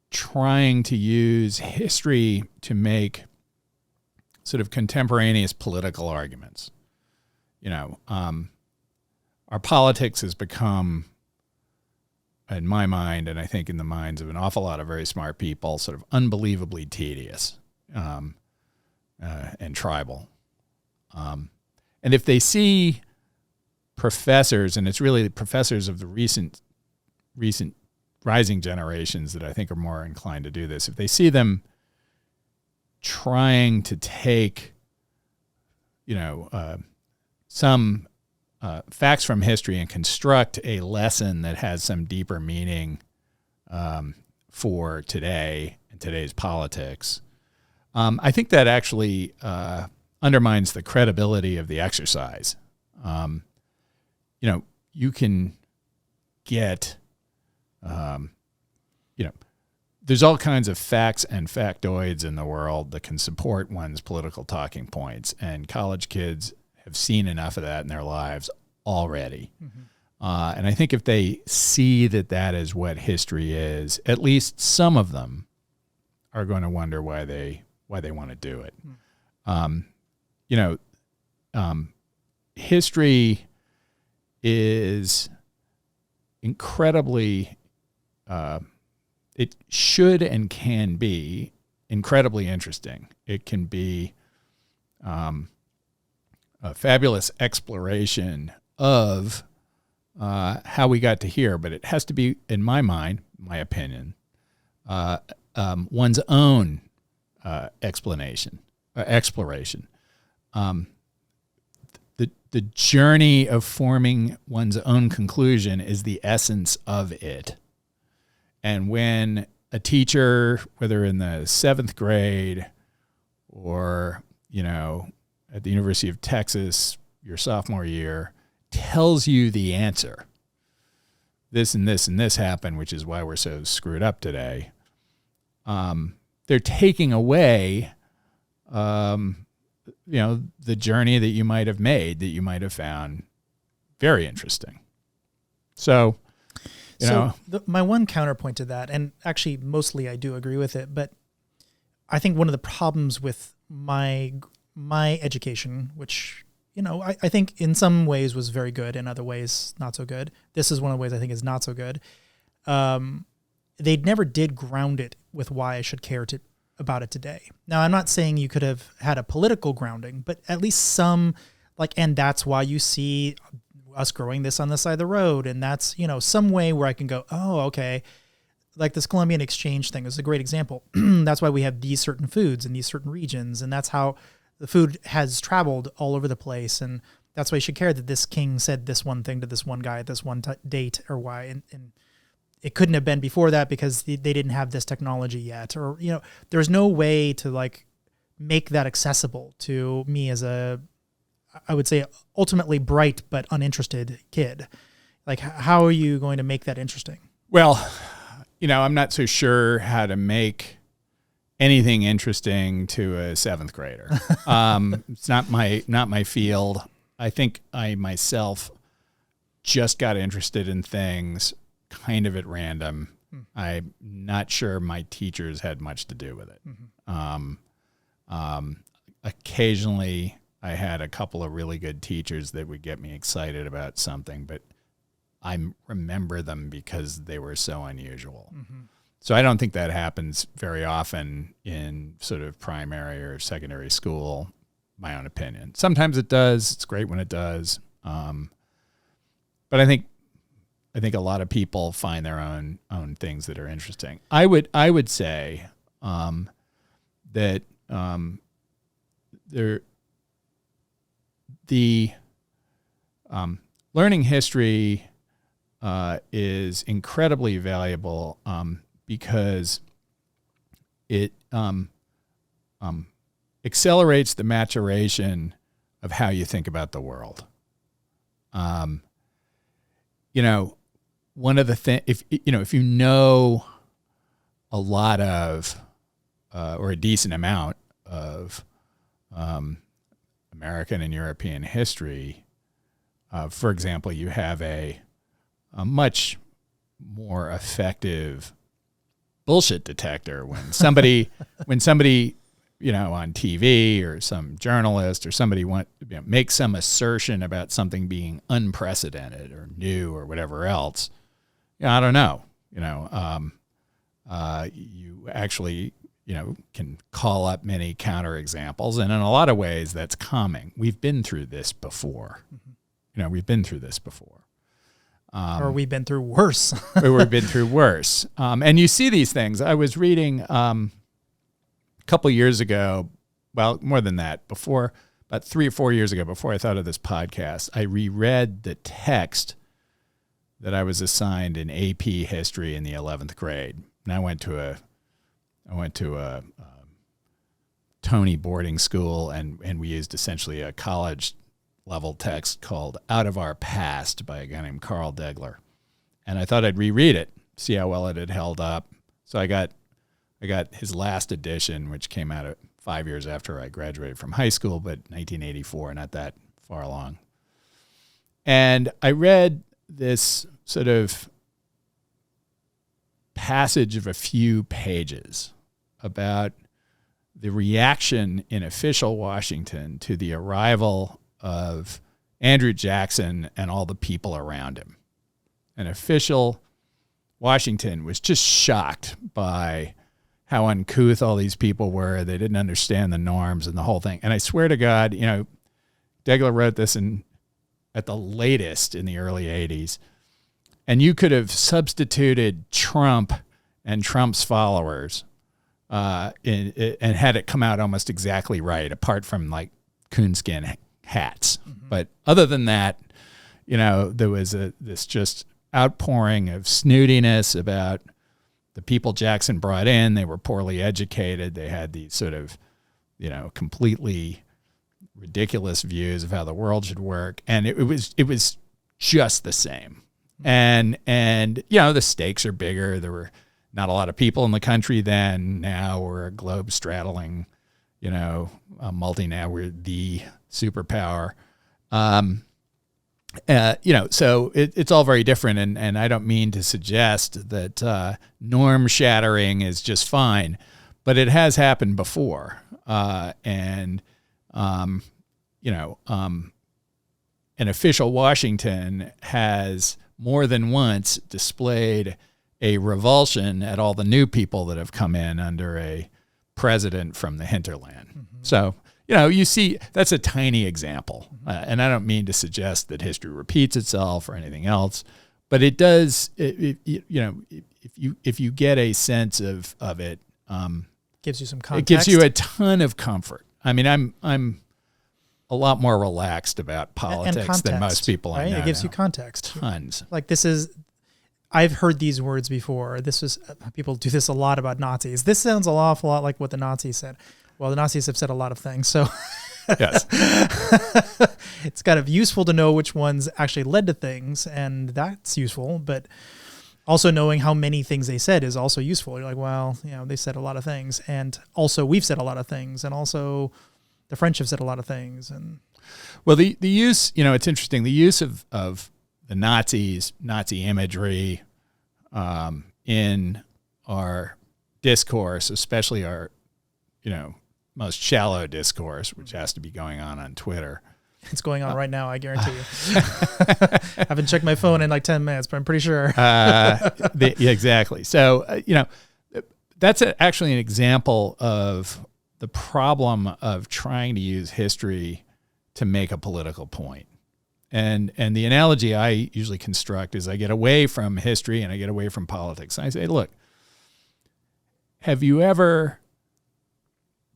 trying to use history to make sort of contemporaneous political arguments. Our politics has become, in my mind, and I think in the minds of an awful lot of very smart people, sort of unbelievably tedious and tribal. And if they see professors, and it's really the professors of the recent rising generations that I think are more inclined to do this, if they see them trying to take, some facts from history and construct a lesson that has some deeper meaning for today and today's politics, I think that actually undermines the credibility of the exercise. You can get, there's all kinds of facts and factoids in the world that can support one's political talking points, and college kids have seen enough of that in their lives already. And I think if they see that is what history is, at least some of them are going to wonder why they want to do it. History is incredibly, it should and can be incredibly interesting. It can be a fabulous exploration of how we got to here, but it has to be, in my mind, my opinion, one's own exploration. The journey of forming one's own conclusion is the essence of it. And when a teacher, whether in the 7th grade or, at the University of Texas, your sophomore year, tells you the answer, this and this and this happened, which is why we're so screwed up today, they're taking away the journey that you might have made, that you might have found very interesting. So, my one counterpoint to that, and actually mostly I do agree with it, but I think one of the problems with my education, which, I think in some ways was very good, in other ways not so good. This is one of the ways I think is not so good. They never did ground it with why I should care about it today. Now, I'm not saying you could have had a political grounding, but at least some, and that's why you see us growing this on the side of the road. And that's, some way where I can go, oh, okay. Like this Columbian exchange thing is a great example. That's why we have these certain foods in these certain regions. And that's how the food has traveled all over the place. And that's why you should care that this king said this one thing to this one guy at this one date or why. And it couldn't have been before that because they didn't have this technology yet, or, there's no way to make that accessible to me as I would say ultimately bright, but uninterested kid. How are you going to make that interesting? Well, I'm not so sure how to make anything interesting to a 7th grader. It's not my field. I think I myself just got interested in things kind of at random. I'm not sure my teachers had much to do with it. Occasionally I had a couple of really good teachers that would get me excited about something, but I remember them because they were so unusual. So I don't think that happens very often in sort of primary or secondary school, my own opinion. Sometimes it does. It's great when it does. But I think a lot of people find their own things that are interesting. I would say that the learning history is incredibly valuable because it accelerates the maturation of how you think about the world. One of the things, if you know a lot of or a decent amount of American and European history, for example, you have a much more effective bullshit detector when somebody on TV or some journalist or somebody makes some assertion about something being unprecedented or new or whatever else. I don't know. You actually can call up many counterexamples, and in a lot of ways that's calming. We've been through this before. We've been through this before. Or we've been through worse. Or we've been through worse. And you see these things. I was reading a couple years ago, well, more than that, about 3 or 4 years ago, before I thought of this podcast, I reread the text that I was assigned in AP history in the 11th grade. And I went to a Tony boarding school, and we used essentially a college level text called Out of Our Past by a guy named Carl Degler. And I thought I'd reread it, see how well it had held up. So I got his last edition, which came out 5 years after I graduated from high school, but 1984, not that far along. And I read this sort of passage of a few pages about the reaction in official Washington to the arrival of Andrew Jackson and all the people around him. And official Washington was just shocked by how uncouth all these people were. They didn't understand the norms and the whole thing. And I swear to God, Degler wrote this at the latest in the early 80s. And you could have substituted Trump and Trump's followers and had it come out almost exactly right, apart from like coonskin hats. Mm-hmm. But other than that, there was this just outpouring of snootiness about the people Jackson brought in. They were poorly educated. They had these sort of, completely ridiculous views of how the world should work. And it was just the same. And the stakes are bigger. There were not a lot of people in the country then. Now we're a globe straddling, we're the superpower. So it's all very different. And I don't mean to suggest that norm shattering is just fine, but it has happened before. An official Washington has more than once displayed a revulsion at all the new people that have come in under a president from the hinterland. Mm-hmm. So, you see, that's a tiny example. And I don't mean to suggest that history repeats itself or anything else, but it does, if you get a sense of it, gives you some context. It gives you a ton of comfort. I mean, I'm a lot more relaxed about politics context, than most people I know. It gives now. you context. Tons. Like I've heard these words before. People do this a lot about Nazis. This sounds an awful lot like what the Nazis said. Well, the Nazis have said a lot of things, so yes, it's kind of useful to know which ones actually led to things, and that's useful. But also knowing how many things they said is also useful. You're like, well, they said a lot of things, and also we've said a lot of things, and also the French have said a lot of things. And well, the use, it's interesting. The use of the Nazi imagery in our discourse, especially our, most shallow discourse, which has to be going on Twitter. It's going on right now, I guarantee you. I haven't checked my phone in like 10 minutes, but I'm pretty sure. Exactly. So, that's actually an example of the problem of trying to use history to make a political point. And the analogy I usually construct is I get away from history and I get away from politics. And I say, look, have you ever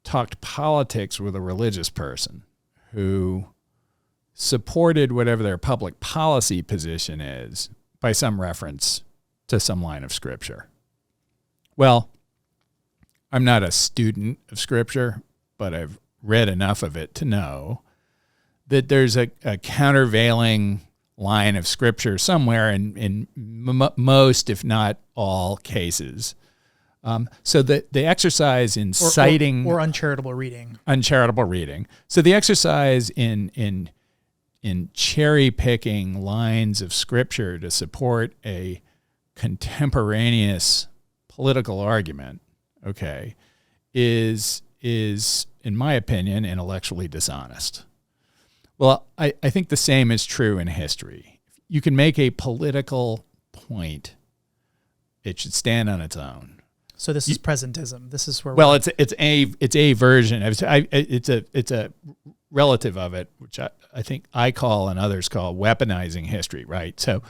talked politics with a religious person who supported whatever their public policy position is by some reference to some line of scripture? Well, I'm not a student of scripture, but I've read enough of it to know that there's a countervailing line of scripture somewhere in most, if not all, cases. So the exercise in citing or uncharitable reading. So the exercise in cherry picking lines of scripture to support a contemporaneous political argument, okay, is in my opinion intellectually dishonest. Well, I think the same is true in history. You can make a political point; it should stand on its own. So this is presentism. This is where. Well, it's a version. It's a relative of it, which I think I call and others call weaponizing history. Right. So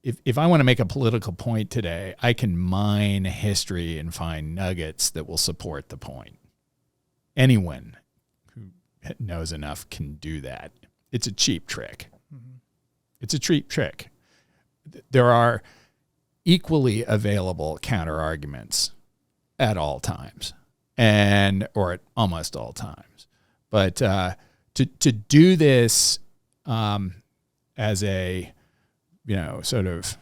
if I want to make a political point today, I can mine history and find nuggets that will support the point. Anyone who knows enough can do that. It's a cheap trick. Mm-hmm. It's a cheap trick. There are equally available counter arguments at all times, or at almost all times. But to do this as a sort of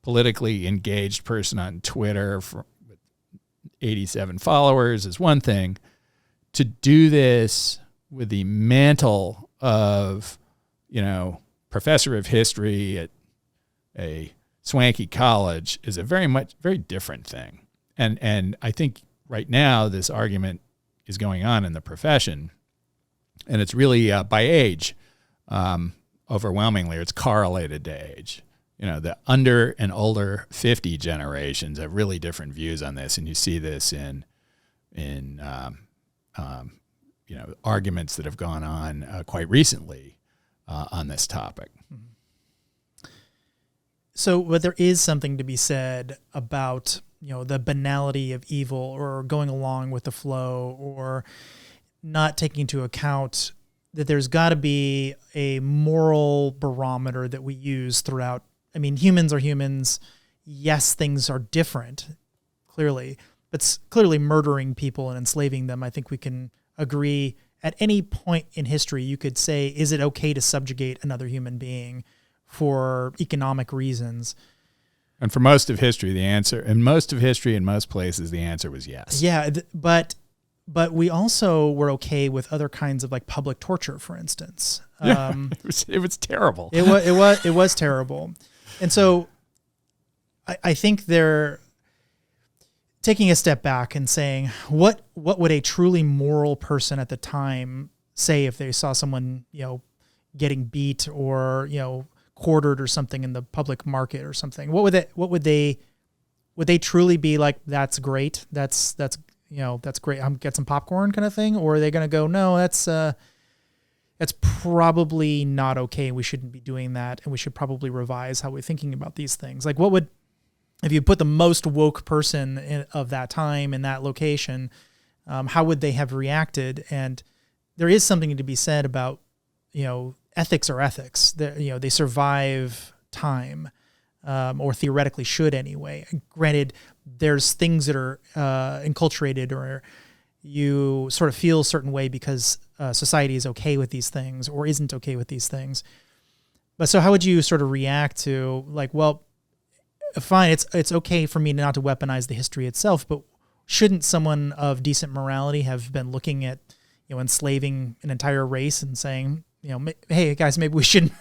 politically engaged person on Twitter with 87 followers is one thing. To do this with the mantle of professor of history at a swanky college is a very different thing. And I think right now this argument is going on in the profession, and it's really by age, overwhelmingly. It's correlated to age. The under and older 50 generations have really different views on this, and you see this in arguments that have gone on quite recently on this topic. So, but there is something to be said about the banality of evil, or going along with the flow, or not taking into account that there's got to be a moral barometer that we use throughout. I mean, humans are humans. Yes, things are different, clearly, but clearly murdering people and enslaving them, I think we can agree at any point in history you could say, is it okay to subjugate another human being for economic reasons? And for most of history, in most places, the answer was yes. Yeah, but we also were okay with other kinds of like public torture, for instance. It was terrible. It was terrible. And so I think they're taking a step back and saying, what would a truly moral person at the time say if they saw someone, getting beat or, quartered or something in the public market or something? Would they truly be like, that's great. That's great. Get some popcorn kind of thing. Or are they going to go, no, that's probably not okay. We shouldn't be doing that. And we should probably revise how we're thinking about these things. Like if you put the most woke person of that time in that location, how would they have reacted? And there is something to be said about, ethics are ethics. They survive time, or theoretically should anyway. Granted, there's things that are enculturated, or you sort of feel a certain way because society is okay with these things or isn't okay with these things. But so how would you sort of react to, like, well, fine, it's okay for me not to weaponize the history itself, but shouldn't someone of decent morality have been looking at, enslaving an entire race and saying, hey guys, maybe we should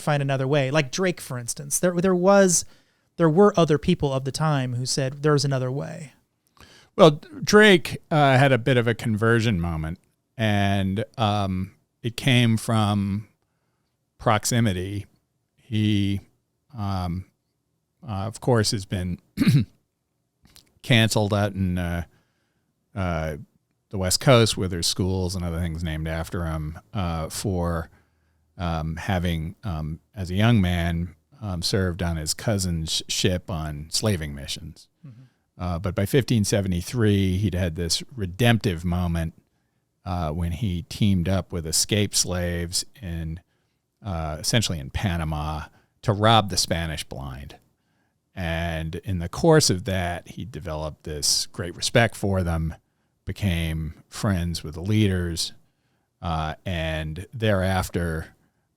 find another way? Like Drake, for instance, there were other people of the time who said there's another way. Well, Drake had a bit of a conversion moment, and it came from proximity. He, of course, has been canceled out in the West Coast, where there's schools and other things named after him, for having, as a young man, served on his cousin's ship on slaving missions. Mm-hmm. But by 1573, he'd had this redemptive moment when he teamed up with escaped slaves essentially in Panama to rob the Spanish blind. And in the course of that, he developed this great respect for them, became friends with the leaders, and thereafter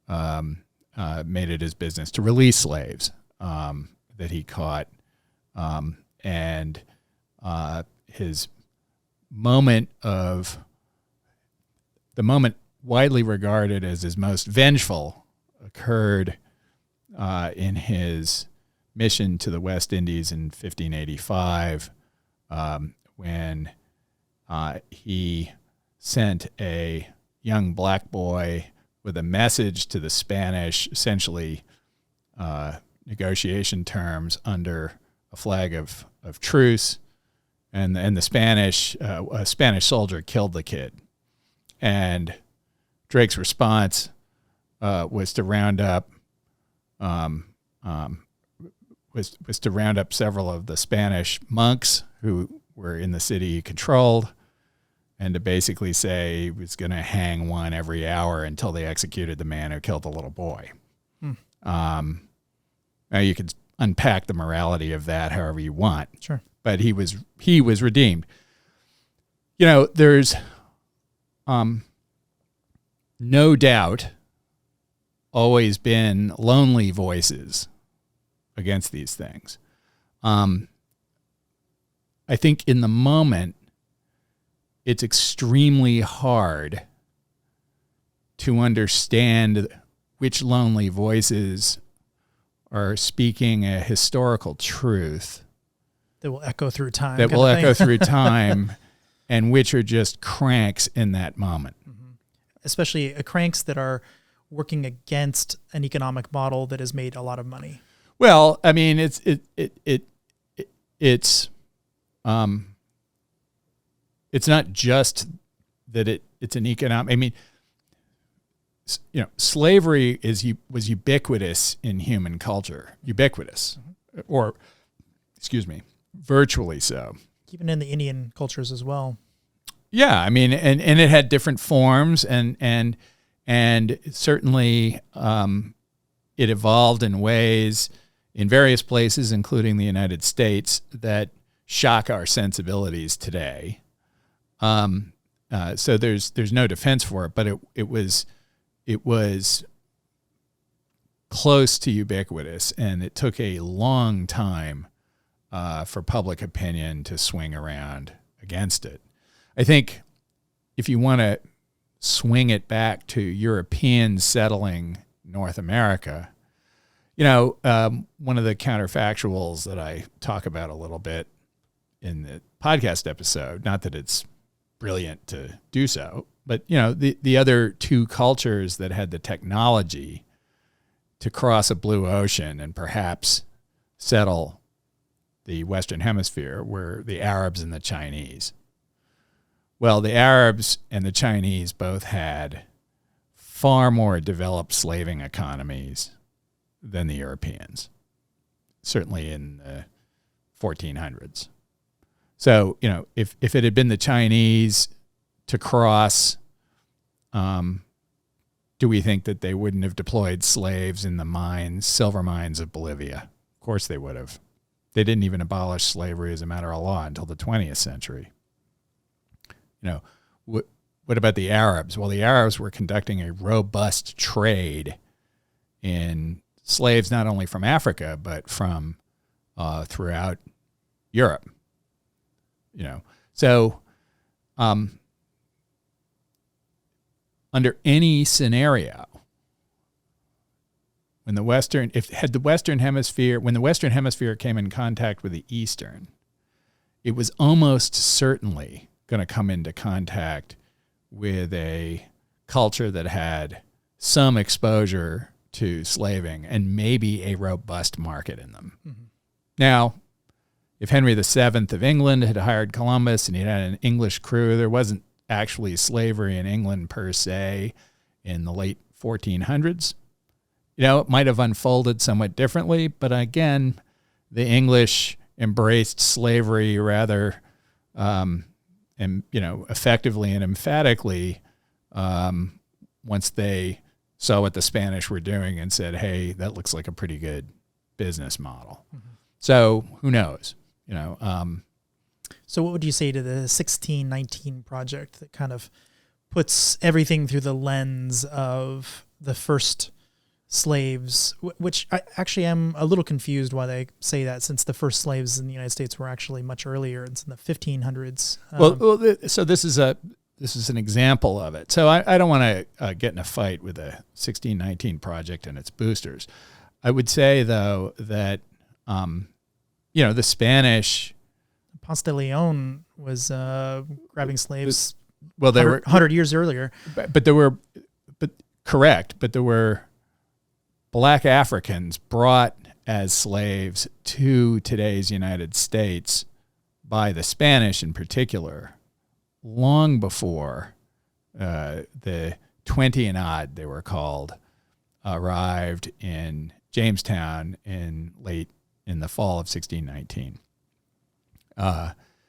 made it his business to release slaves that he caught. And his moment the moment widely regarded as his most vengeful occurred in his mission to the West Indies in 1585, when he sent a young black boy with a message to the Spanish, essentially negotiation terms under a flag of truce, and the Spanish, a Spanish soldier killed the kid. And Drake's response was to round up several of the Spanish monks who were in the city he controlled, and to basically say he was going to hang one every hour until they executed the man who killed the little boy. Now you could unpack the morality of that however you want. Sure. But he was redeemed. There's no doubt always been lonely voices against these things. I think in the moment, it's extremely hard to understand which lonely voices are speaking a historical truth that will echo through time. That will echo through time, and which are just cranks in that moment. Mm-hmm. Especially cranks that are working against an economic model that has made a lot of money. Well, I mean, it's not just that it's an economic. I mean, slavery was ubiquitous in human culture, or virtually so. Even in the Indian cultures as well. Yeah, I mean, and it had different forms, and certainly it evolved in ways in various places, including the United States, that shock our sensibilities today. So there's no defense for it, but it was close to ubiquitous, and it took a long time for public opinion to swing around against it. I think if you want to swing it back to Europeans settling North America, one of the counterfactuals that I talk about a little bit in the podcast episode, not that it's brilliant to do so, but the other two cultures that had the technology to cross a blue ocean and perhaps settle the Western Hemisphere were the Arabs and the Chinese. Well, the Arabs and the Chinese both had far more developed slaving economies than the Europeans, certainly in the 1400s. So, if it had been the Chinese to cross, do we think that they wouldn't have deployed slaves in the silver mines of Bolivia? Of course they would have. They didn't even abolish slavery as a matter of law until the 20th century. What about the Arabs? Well, the Arabs were conducting a robust trade in slaves, not only from Africa, but from throughout Europe. So under any scenario, when the Western Hemisphere came in contact with the Eastern, it was almost certainly going to come into contact with a culture that had some exposure to slaving and maybe a robust market in them. Mm-hmm. Now, if Henry VII of England had hired Columbus and he had an English crew, there wasn't actually slavery in England per se in the late 1400s. It might have unfolded somewhat differently, but again, the English embraced slavery rather effectively and emphatically once they saw what the Spanish were doing and said, hey, that looks like a pretty good business model. Mm-hmm. So who knows? So what would you say to the 1619 project that kind of puts everything through the lens of the first slaves, which I actually am a little confused why they say that, since the first slaves in the United States were actually much earlier. It's in the 1500s. So this is an example of it. So I don't want to get in a fight with the 1619 project and its boosters. I would say, though, that the Spanish, Ponce de Leon was grabbing slaves. Well, they 100 years earlier. But there were Black Africans brought as slaves to today's United States by the Spanish in particular, long before the 20 and odd, they were called, arrived in Jamestown in the fall of 1619.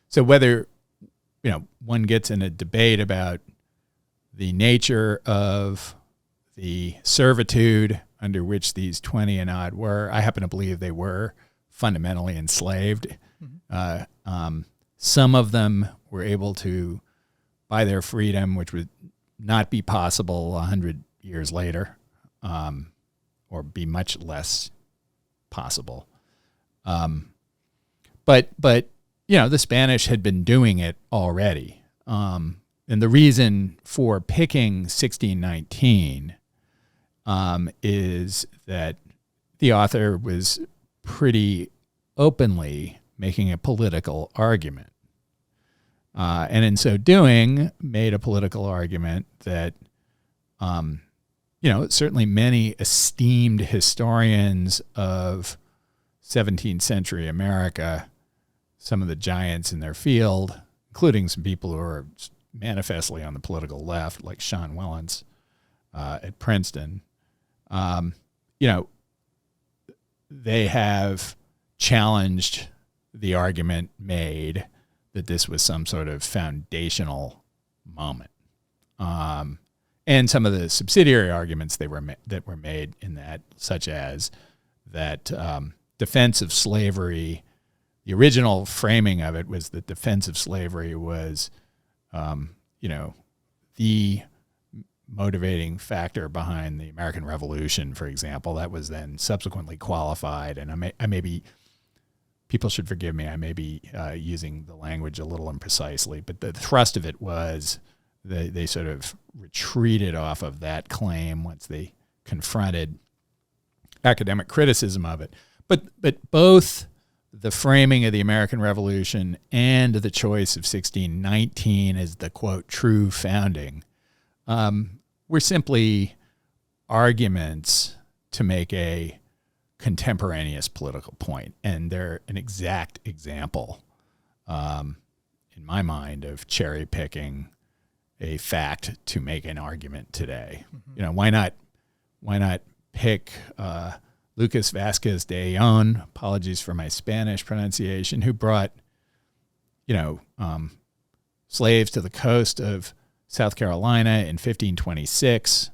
So whether one gets in a debate about the nature of the servitude under which these 20 and odd were, I happen to believe they were fundamentally enslaved. Mm-hmm. Some of them were able to buy their freedom, which would not be possible 100 years later, or be much less possible. But the Spanish had been doing it already. And the reason for picking 1619 is that the author was pretty openly making a political argument. And in so doing, made a political argument that, certainly many esteemed historians of 17th century America, some of the giants in their field, including some people who are manifestly on the political left, like Sean Willents at Princeton, they have challenged the argument made that this was some sort of foundational moment. And some of the subsidiary arguments that were made in that, such as that defense of slavery, the original framing of it was that defense of slavery was, the motivating factor behind the American Revolution, for example. That was then subsequently qualified, and I may be, people should forgive me, I may be using the language a little imprecisely, but the thrust of it was they sort of retreated off of that claim once they confronted academic criticism of it. But both the framing of the American Revolution and the choice of 1619 as the, quote, true founding were simply arguments to make a contemporaneous political point. And they're an exact example, in my mind, of cherry picking a fact to make an argument today. Mm-hmm. Why not pick Lucas Vasquez de Ayllón, apologies for my Spanish pronunciation, who brought, slaves to the coast of South Carolina in 1526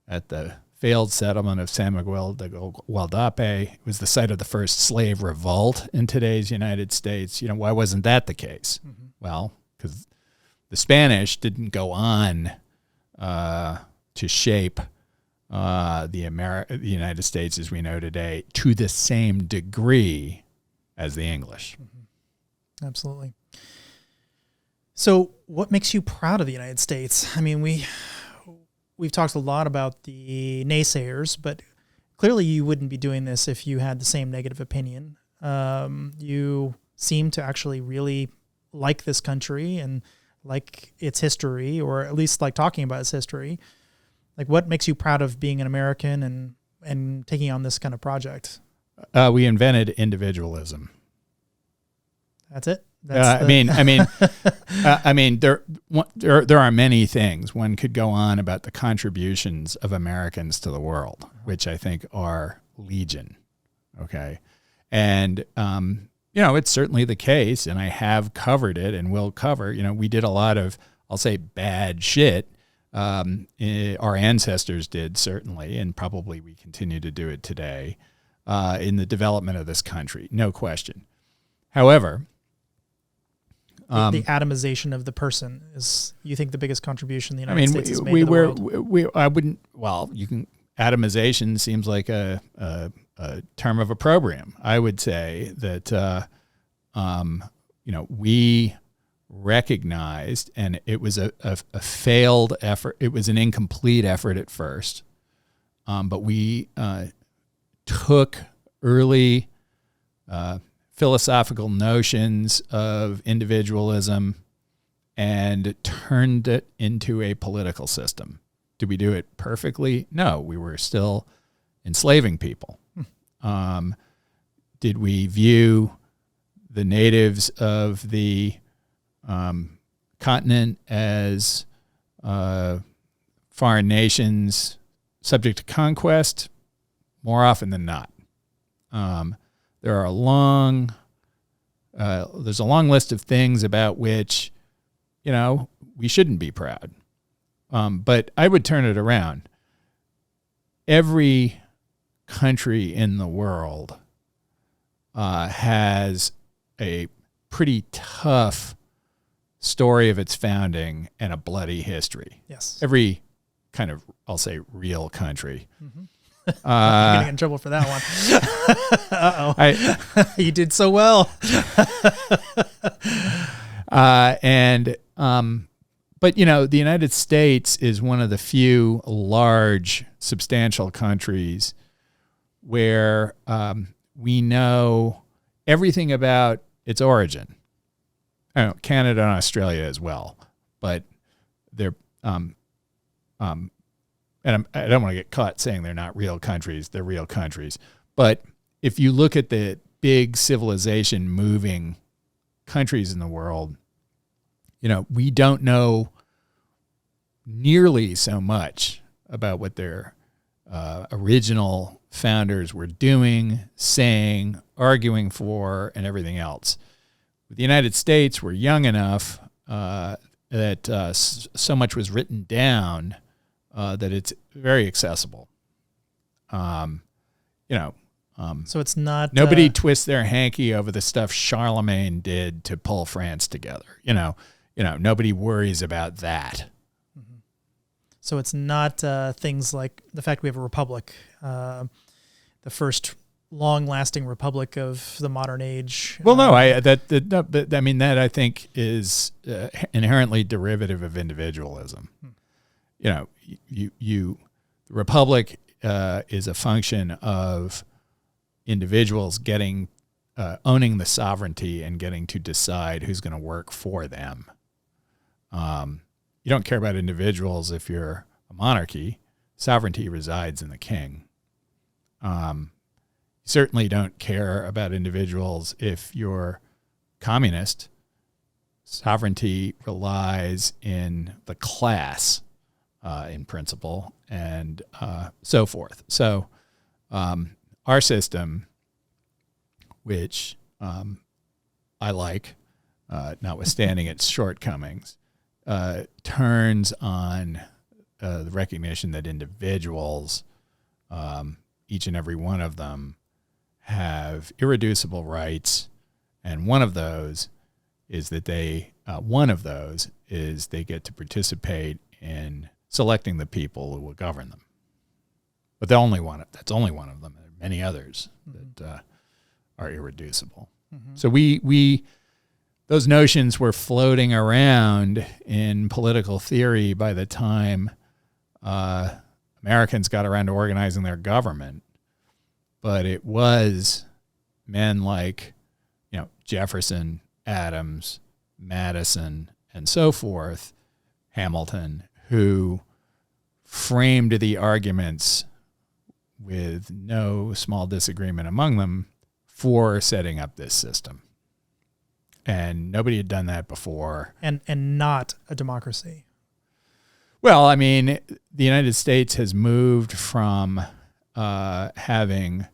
at the failed settlement of San Miguel de Gualdape. It was the site of the first slave revolt in today's United States. Why wasn't that the case? Mm-hmm. Well, because the Spanish didn't go on to shape the United States as we know today to the same degree as the English. Mm-hmm. Absolutely. So what makes you proud of the United States? I mean, we've talked a lot about the naysayers, but clearly you wouldn't be doing this if you had the same negative opinion. You seem to actually really like this country and like its history, or at least like talking about its history. Like, what makes you proud of being an American and taking on this kind of project? We invented individualism. That's it. I mean, there are many things one could go on about the contributions of Americans to the world, which I think are legion. Okay, and it's certainly the case, and I have covered it and will cover. We did a lot of, I'll say, bad shit. Our ancestors did, certainly, and probably we continue to do it today in the development of this country, no question. However, the atomization of the person is, you think, the biggest contribution the United States has made to the world? Atomization seems like a term of opprobrium. I would say that, we recognized, and it was a failed effort. It was an incomplete effort at first, but we took early philosophical notions of individualism and turned it into a political system. Did we do it perfectly? No, we were still enslaving people. Did we view the natives of the continent as foreign nations subject to conquest? More often than not. There's a long list of things about which, we shouldn't be proud. But I would turn it around. Every country in the world has a pretty tough story of its founding and a bloody history. Yes. Every kind of, I'll say, real country. Mm-hmm. I'm going to get in trouble for that one. Uh-oh. You did so well. But, the United States is one of the few large, substantial countries where we know everything about its origin. Canada and Australia as well, but they're and I don't want to get caught saying they're not real countries. They're real countries. But if you look at the big civilization moving countries in the world, we don't know nearly so much about what their original founders were doing, saying, arguing for, and everything else. With the United States, we're young enough that so much was written down that it's very accessible. So it's not nobody twists their hanky over the stuff Charlemagne did to pull France together. Nobody worries about that. So it's not things like the fact we have a republic, the first long-lasting republic of the modern age. Well, no, that I think is inherently derivative of individualism. The republic is a function of individuals owning the sovereignty and getting to decide who's going to work for them. You don't care about individuals if you're a monarchy. Sovereignty resides in the king. You certainly don't care about individuals if you're communist. Sovereignty relies in the class, in principle, and so forth. So our system, which I like, notwithstanding its shortcomings, turns on the recognition that individuals, each and every one of them, have irreducible rights, and one of those is that they get to participate in selecting the people who will govern them. But that's only one of them. There are many others that are irreducible. Mm-hmm. So we those notions were floating around in political theory by the time Americans got around to organizing their government. But it was men like, Jefferson, Adams, Madison, and so forth, Hamilton, who framed the arguments with no small disagreement among them for setting up this system. And nobody had done that before. And not a democracy. Well, the United States has moved from having,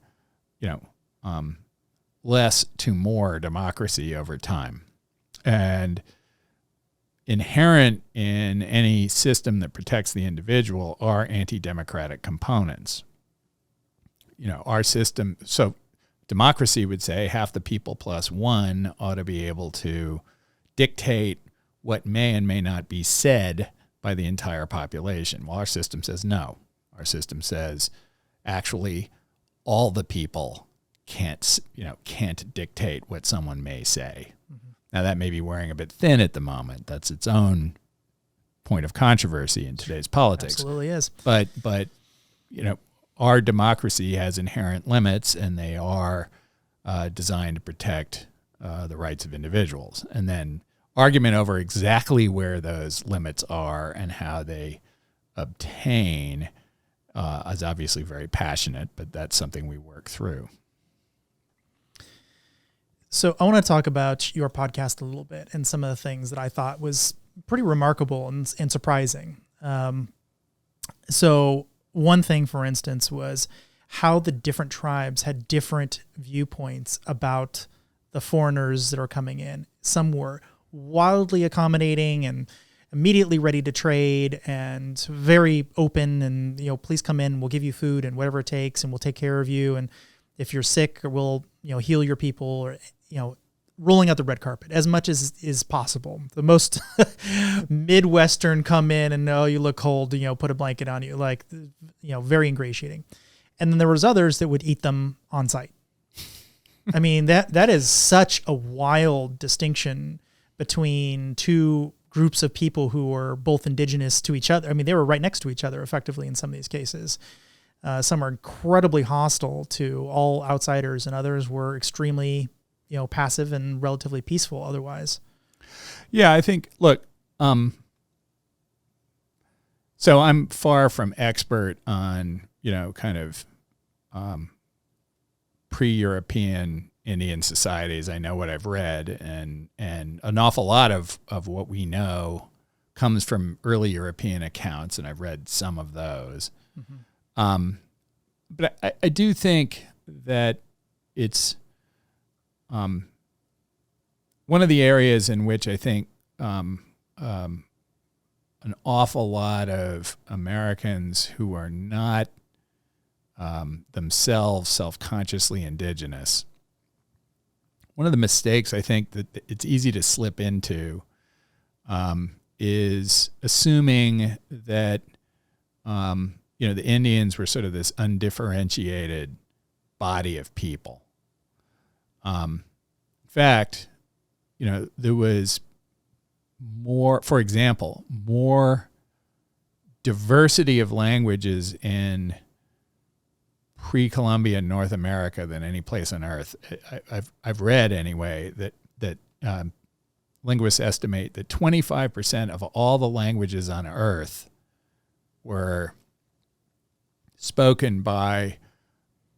less to more democracy over time. And inherent in any system that protects the individual are anti-democratic components. Our system, so democracy would say half the people plus one ought to be able to dictate what may and may not be said by the entire population. Well, our system says no. Our system says actually all the people can't dictate what someone may say. Mm-hmm. Now that may be wearing a bit thin at the moment. That's its own point of controversy in today's politics. Absolutely is. But our democracy has inherent limits, and they are designed to protect the rights of individuals. And then argument over exactly where those limits are and how they obtain is obviously very passionate, but that's something we work through. So I want to talk about your podcast a little bit and some of the things that I thought was pretty remarkable and surprising. So one thing, for instance, was how the different tribes had different viewpoints about the foreigners that are coming in. Some were wildly accommodating and immediately ready to trade and very open and, please come in, we'll give you food and whatever it takes and we'll take care of you. And if you're sick, we'll, heal your people, or, rolling out the red carpet as much as is possible. The most Midwestern come in and, oh, you look cold, put a blanket on you, very ingratiating. And then there was others that would eat them on site. that is such a wild distinction between two groups of people who were both indigenous to each other. I mean, they were right next to each other effectively in some of these cases. Some are incredibly hostile to all outsiders, and others were extremely, passive and relatively peaceful otherwise. Yeah, I think, look, so I'm far from expert on, kind of pre-European Indian societies. I know what I've read, and an awful lot of what we know comes from early European accounts, and I've read some of those. Mm-hmm. But I do think that it's one of the areas in which I think an awful lot of Americans who are not themselves self-consciously indigenous, one of the mistakes I think that it's easy to slip into is assuming that the Indians were sort of this undifferentiated body of people. In fact, there was more, for example, more diversity of languages in pre-Columbian North America than any place on Earth. I've read anyway that linguists estimate that 25% of all the languages on Earth were spoken by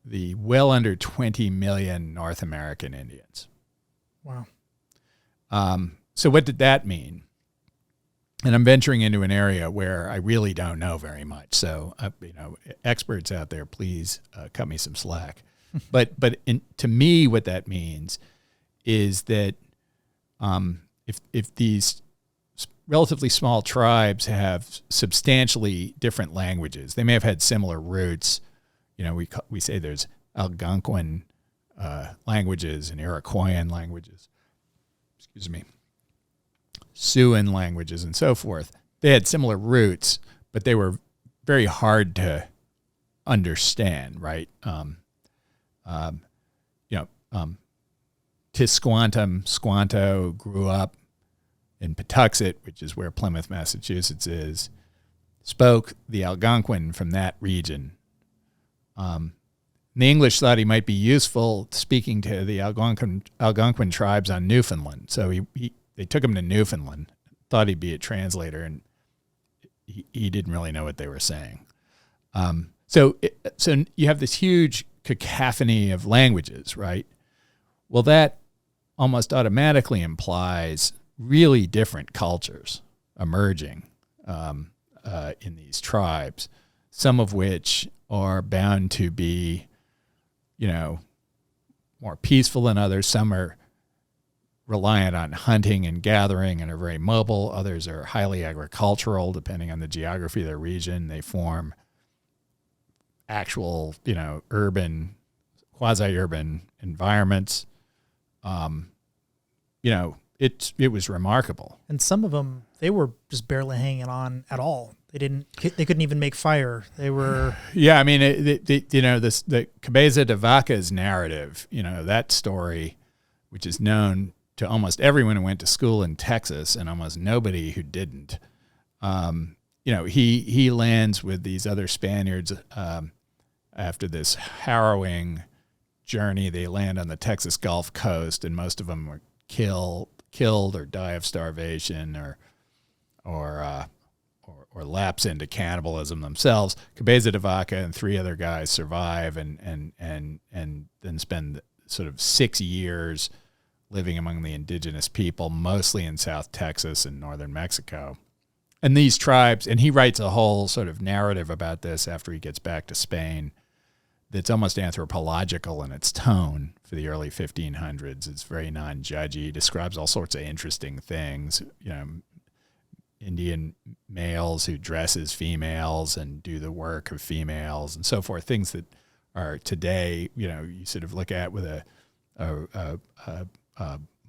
the well under 20 million North American Indians. Wow. So what did that mean? And I'm venturing into an area where I really don't know very much. So, experts out there, please cut me some slack. But to me, what that means is that if these relatively small tribes have substantially different languages, they may have had similar roots. We say there's Algonquin languages and Iroquoian languages. Excuse me. Siouan languages and so forth. They had similar roots, but they were very hard to understand, right? Tisquantum, Squanto grew up in Patuxent, which is where Plymouth, Massachusetts is, spoke the Algonquin from that region. The English thought he might be useful speaking to the Algonquin tribes on Newfoundland. So they took him to Newfoundland, thought he'd be a translator, and he didn't really know what they were saying. So you have this huge cacophony of languages, right? Well, that almost automatically implies really different cultures emerging in these tribes, some of which are bound to be, more peaceful than others. Some are reliant on hunting and gathering and are very mobile. Others are highly agricultural, depending on the geography of their region. They form actual, urban, quasi-urban environments. It was remarkable. And some of them, they were just barely hanging on at all. They couldn't even make fire. They were. Yeah. I mean, the Cabeza de Vaca's narrative, that story, which is known to almost everyone who went to school in Texas and almost nobody who didn't. He lands with these other Spaniards after this harrowing journey. They land on the Texas Gulf Coast, and most of them were killed or die of starvation or lapse into cannibalism themselves. Cabeza de Vaca and three other guys survive and then spend sort of 6 years living among the indigenous people, mostly in South Texas and northern Mexico. And these tribes, and he writes a whole sort of narrative about this after he gets back to Spain that's almost anthropological in its tone for the early 1500s. It's very non-judgy, describes all sorts of interesting things, Indian males who dress as females and do the work of females and so forth, things that are today, you sort of look at with a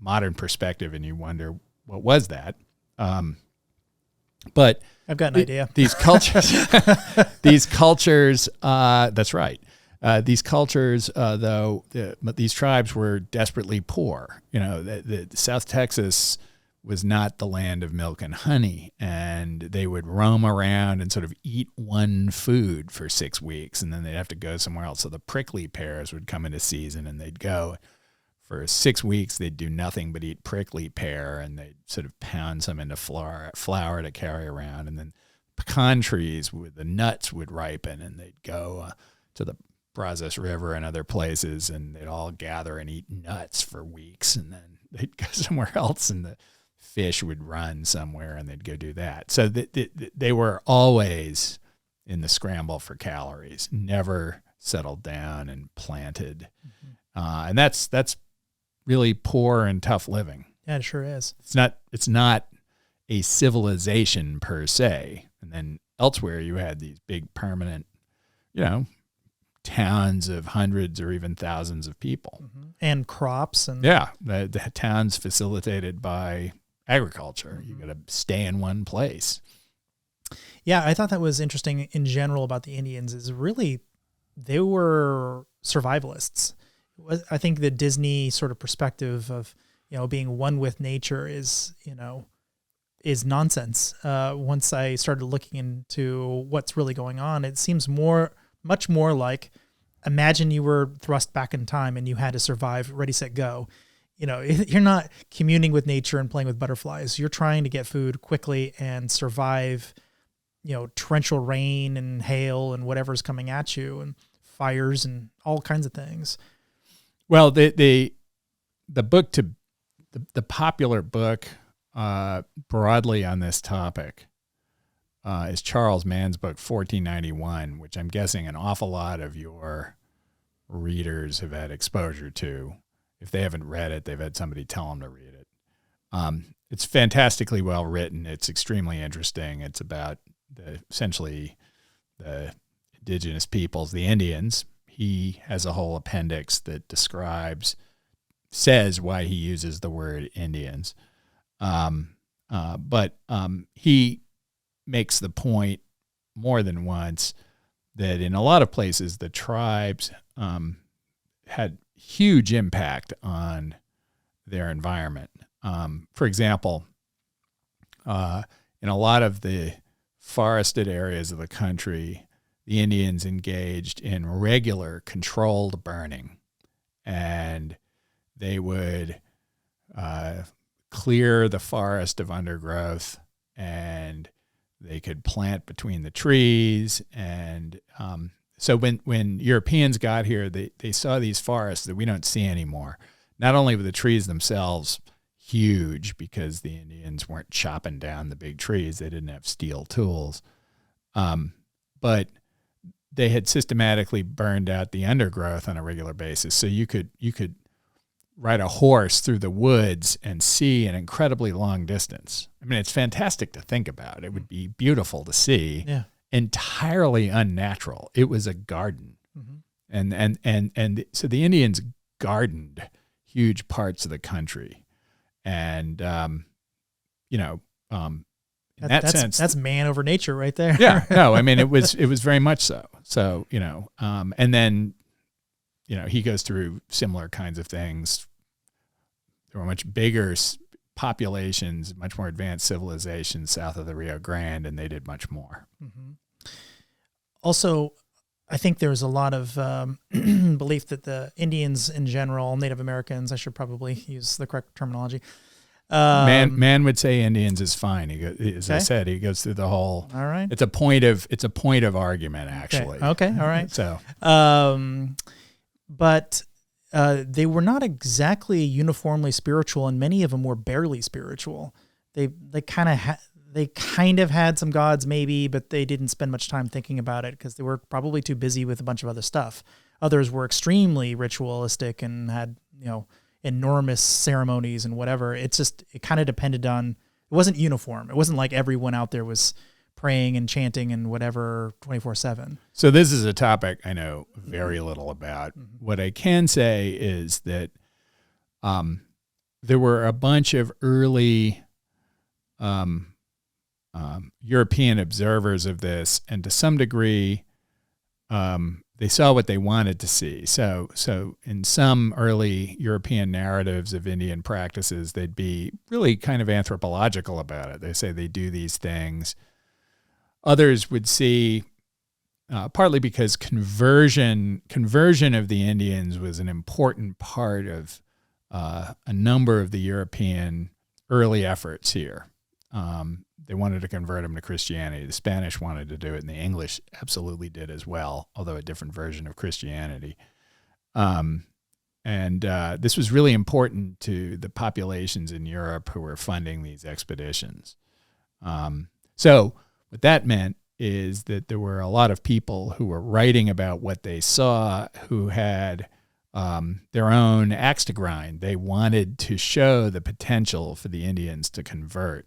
modern perspective and you wonder, what was that? But I've got an idea. These cultures, that's right. These cultures, though, these tribes were desperately poor. The South Texas was not the land of milk and honey, and they would roam around and sort of eat one food for 6 weeks, and then they'd have to go somewhere else. So the prickly pears would come into season, and they'd go for 6 weeks. They'd do nothing but eat prickly pear, and they'd sort of pound some into flour to carry around, and then pecan trees with the nuts would ripen, and they'd go to the Brazos River and other places, and they'd all gather and eat nuts for weeks, and then they'd go somewhere else, and the fish would run somewhere, and they'd go do that. So they were always in the scramble for calories, never settled down and planted. Mm-hmm. And that's really poor and tough living. Yeah, it sure is. It's not a civilization per se. And then elsewhere you had these big permanent, towns of hundreds or even thousands of people. Mm-hmm. And crops. And the towns facilitated by agriculture. Mm-hmm. You got to stay in one place. Yeah, I thought that was interesting in general about the Indians is really they were survivalists. I think the Disney sort of perspective of, being one with nature is nonsense. Once I started looking into what's really going on, it seems much more like, imagine you were thrust back in time and you had to survive, ready, set, go. You're not communing with nature and playing with butterflies. You're trying to get food quickly and survive, torrential rain and hail and whatever's coming at you and fires and all kinds of things. Well, the popular book broadly on this topic is Charles Mann's book, 1491, which I'm guessing an awful lot of your readers have had exposure to. If they haven't read it, they've had somebody tell them to read it. It's fantastically well written. It's extremely interesting. It's about essentially the indigenous peoples, the Indians. He has a whole appendix that says why he uses the word Indians. But he makes the point more than once that in a lot of places the tribes had huge impact on their environment. For example, in a lot of the forested areas of the country, the Indians engaged in regular controlled burning, and they would clear the forest of undergrowth, and they could plant between the trees. And so when Europeans got here, they saw these forests that we don't see anymore. Not only were the trees themselves huge because the Indians weren't chopping down the big trees, they didn't have steel tools, but they had systematically burned out the undergrowth on a regular basis. So you could ride a horse through the woods and see an incredibly long distance. I mean, it's fantastic to think about. It would be beautiful to see. Yeah. Entirely unnatural. It was a garden. Mm-hmm. And so the Indians gardened huge parts of the country. And, in that sense, that's man over nature right there. Yeah, no, I mean, it was very much so. So, and then, he goes through similar kinds of things. There were much bigger populations, much more advanced civilizations south of the Rio Grande, and they did much more. Mm-hmm. Also, I think there was a lot of belief that the Indians in general, Native Americans, I should probably use the correct terminology. Man would say Indians is fine. I said, he goes through the whole. All right. It's a point of argument, actually. Okay. All right. So, but they were not exactly uniformly spiritual, and many of them were barely spiritual. They kind of had some gods maybe, but they didn't spend much time thinking about it because they were probably too busy with a bunch of other stuff. Others were extremely ritualistic and had, enormous ceremonies and whatever. It kind of depended on, it wasn't uniform. It wasn't like everyone out there was praying and chanting and whatever 24/7. So this is a topic I know very little about. Mm-hmm. What I can say is that there were a bunch of early European observers of this, and to some degree, they saw what they wanted to see. So in some early European narratives of Indian practices, they'd be really kind of anthropological about it. They say they do these things. Others would see, partly because conversion of the Indians was an important part of a number of the European early efforts here. They wanted to convert them to Christianity. The Spanish wanted to do it, and the English absolutely did as well, although a different version of Christianity. This was really important to the populations in Europe who were funding these expeditions. So what that meant is that there were a lot of people who were writing about what they saw who had their own axe to grind. They wanted to show the potential for the Indians to convert.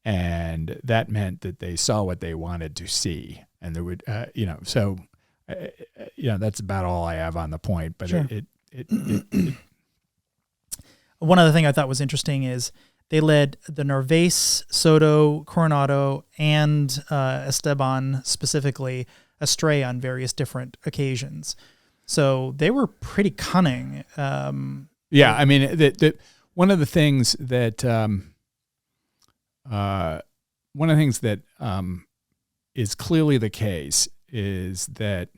And that meant that they saw what they wanted to see. And there would, that's about all I have on the point. But sure. One other thing I thought was interesting is they led the Narvaez, Soto, Coronado, and Esteban specifically astray on various different occasions. So they were pretty cunning. One of the things that is clearly the case is that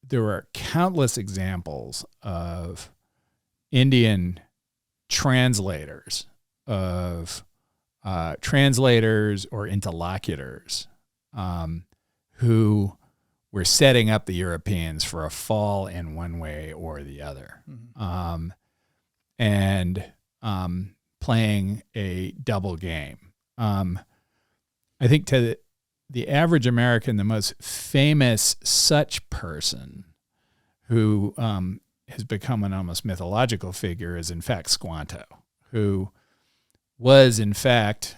there are countless examples of Indian translators or interlocutors who were setting up the Europeans for a fall in one way or the other, and playing a double game. I think to the average American, the most famous such person who has become an almost mythological figure is, in fact, Squanto, who was, in fact,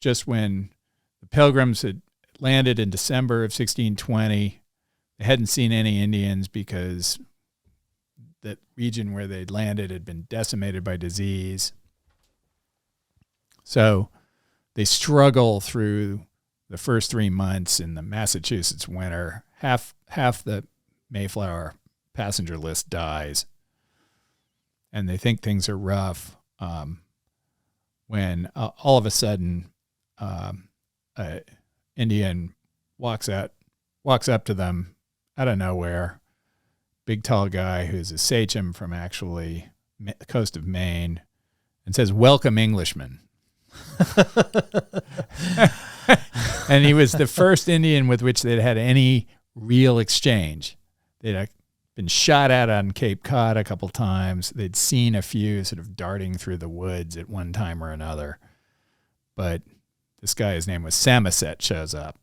just when the Pilgrims had landed in December of 1620, they hadn't seen any Indians because that region where they'd landed had been decimated by disease. So they struggle through the first 3 months in the Massachusetts winter. Half the Mayflower passenger list dies, and they think things are rough when all of a sudden an Indian walks up to them out of nowhere, big tall guy who's a sachem from actually the coast of Maine, and says, "Welcome, Englishmen." And he was the first Indian with which they'd had any real exchange. They'd been shot at on Cape Cod a couple times. They'd seen a few sort of darting through the woods at one time or another. But this guy, his name was Samoset, shows up.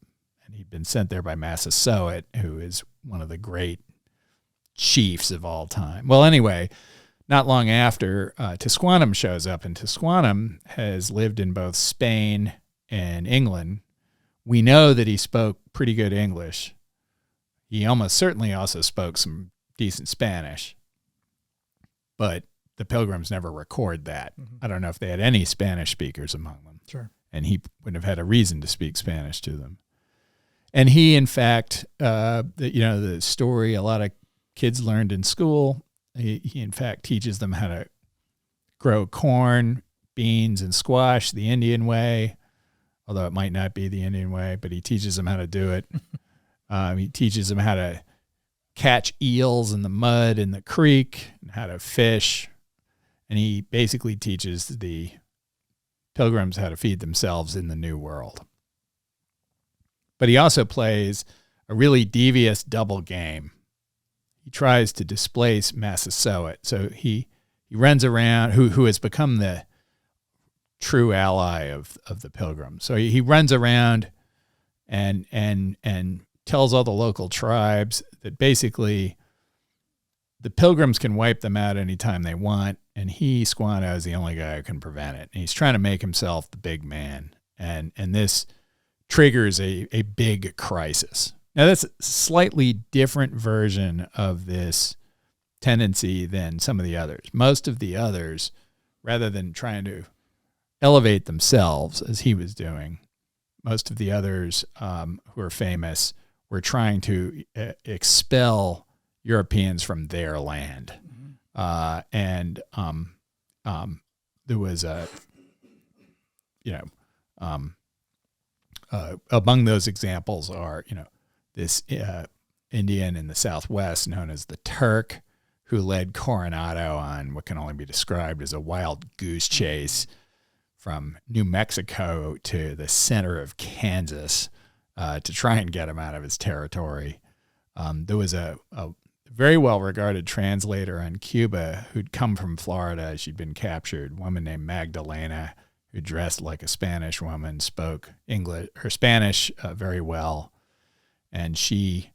And he'd been sent there by Massasoit, who is one of the great chiefs of all time. Well, anyway, not long after, Tisquantum shows up, and Tisquantum has lived in both Spain and England. We know that he spoke pretty good English. He almost certainly also spoke some decent Spanish, but the Pilgrims never record that. Mm-hmm. I don't know if they had any Spanish speakers among them. Sure. And he wouldn't have had a reason to speak Spanish to them. And he, in fact, the story a lot of kids learned in school, he in fact teaches them how to grow corn, beans, and squash the Indian way, although it might not be the Indian way, but he teaches them how to do it. He teaches them how to catch eels in the mud in the creek and how to fish. And he basically teaches the Pilgrims how to feed themselves in the New World. But he also plays a really devious double game. He tries to displace Massasoit. So he runs around, who has become the true ally of the Pilgrims. So he runs around and tells all the local tribes that basically the Pilgrims can wipe them out anytime they want, and Squanto, is the only guy who can prevent it. And he's trying to make himself the big man, and this triggers a big crisis. Now, that's a slightly different version of this tendency than some of the others. Most of the others, rather than trying to elevate themselves, as he was doing, most of the others who are famous were trying to expel Europeans from their land. And there was among those examples are, this Indian in the Southwest known as the Turk, who led Coronado on what can only be described as a wild goose chase from New Mexico to the center of Kansas to try and get him out of his territory. There was a very well-regarded translator on Cuba who'd come from Florida. She'd been captured, a woman named Magdalena, who dressed like a Spanish woman, spoke English or Spanish very well, and she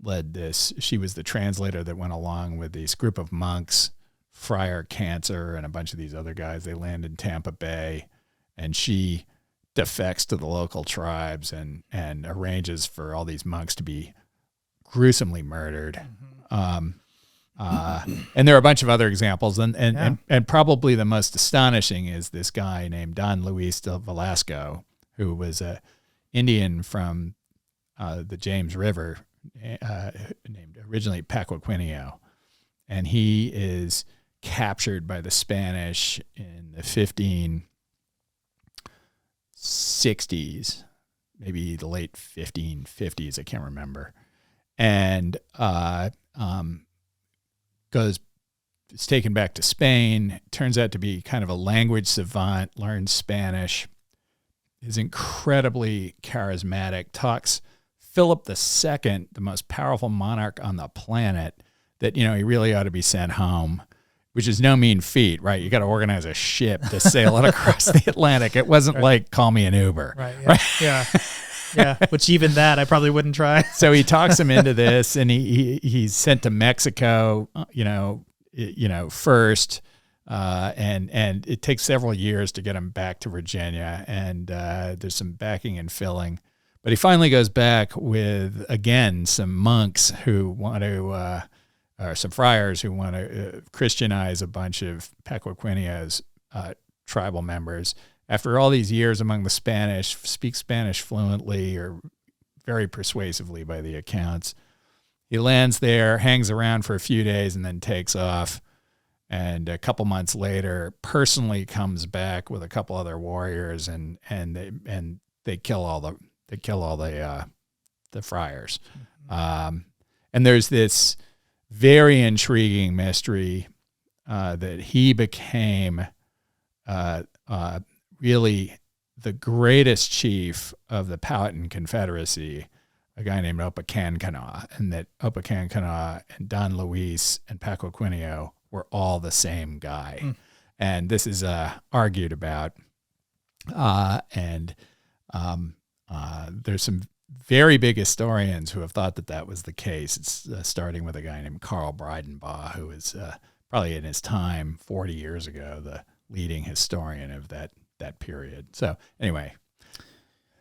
led this. She was the translator that went along with this group of monks, Friar Cancer and a bunch of these other guys. They land in Tampa Bay, and she defects to the local tribes and arranges for all these monks to be gruesomely murdered. And there are a bunch of other examples, and probably the most astonishing is this guy named Don Luis de Velasco, who was a Indian from the James River, named originally Pacoquinho, and he is captured by the Spanish in the 1560s, maybe the late 1550s, I can't remember, and is taken back to Spain, turns out to be kind of a language savant, learns Spanish, is incredibly charismatic, talks Philip II, the most powerful monarch on the planet, that, he really ought to be sent home, which is no mean feat, right? You got to organize a ship to sail it across the Atlantic. It wasn't like, call me an Uber. Right. Yeah. Right? Yeah. Which even that I probably wouldn't try. So he talks him into this, and he's sent to Mexico, first, and it takes several years to get him back to Virginia, and there's some backing and filling, but he finally goes back with, again, some monks who want to, or some friars who want to Christianize a bunch of Pacoquinho's tribal members. After all these years among the Spanish, speaks Spanish fluently or very persuasively by the accounts. He lands there, hangs around for a few days, and then takes off. And a couple months later, personally comes back with a couple other warriors, and they kill all the friars. And there's this very intriguing mystery that he became really the greatest chief of the Powhatan Confederacy, a guy named Opechancanough, and that Opechancanough and Don Luis and Pacoquinho were all the same guy. And this is argued about. There's some very big historians who have thought that was the case. It's starting with a guy named Carl Breidenbaugh, who was probably in his time 40 years ago, the leading historian of that period. So anyway.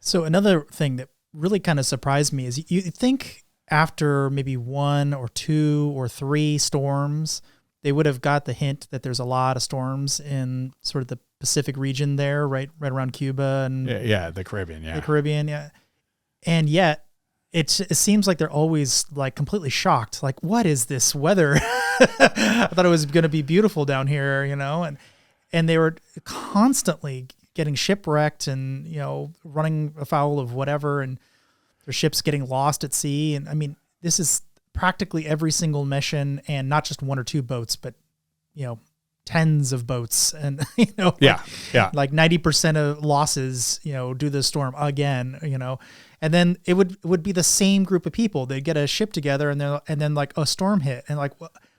So another thing that really kind of surprised me is you think after maybe 1 or 2 or 3 storms, they would have got the hint that there's a lot of storms in sort of the Pacific region there, right around Cuba and the Caribbean, the Caribbean, yeah. And yet it seems like they're always like completely shocked, like, what is this weather? I thought it was going to be beautiful down here, and they were constantly getting shipwrecked and running afoul of whatever, and their ships getting lost at sea. And I mean, this is practically every single mission, and not just 1 or 2 boats, but tens of boats, and like 90% of losses due to the storm again, and then it would be the same group of people. They'd get a ship together, and then like a storm hit, and like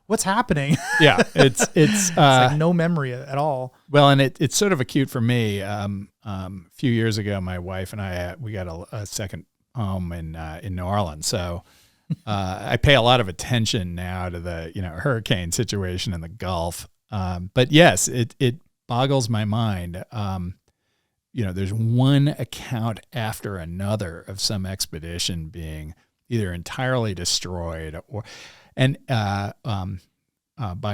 what's happening? Yeah, it's like no memory at all. Well, and it's sort of acute for me. A few years ago, my wife and I we got a second home in New Orleans, so I pay a lot of attention now to the hurricane situation in the Gulf. But yes, it boggles my mind. There's one account after another of some expedition being either entirely destroyed by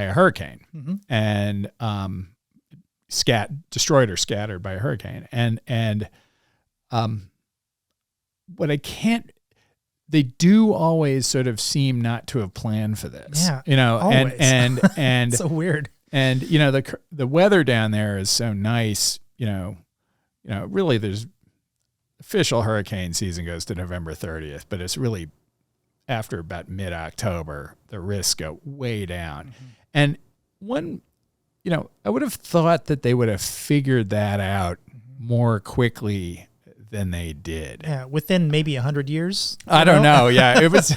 a hurricane, and destroyed or scattered by a hurricane. And what I can't, they do always sort of seem not to have planned for this. Yeah, and always. and so weird. And the weather down there is so nice. Really, there's official hurricane season goes to November 30th, but it's really after about mid-October, the risks go way down. Mm-hmm. And I would have thought that they would have figured that out more quickly than they did. Yeah, within maybe 100 years. I don't know. Yeah, it was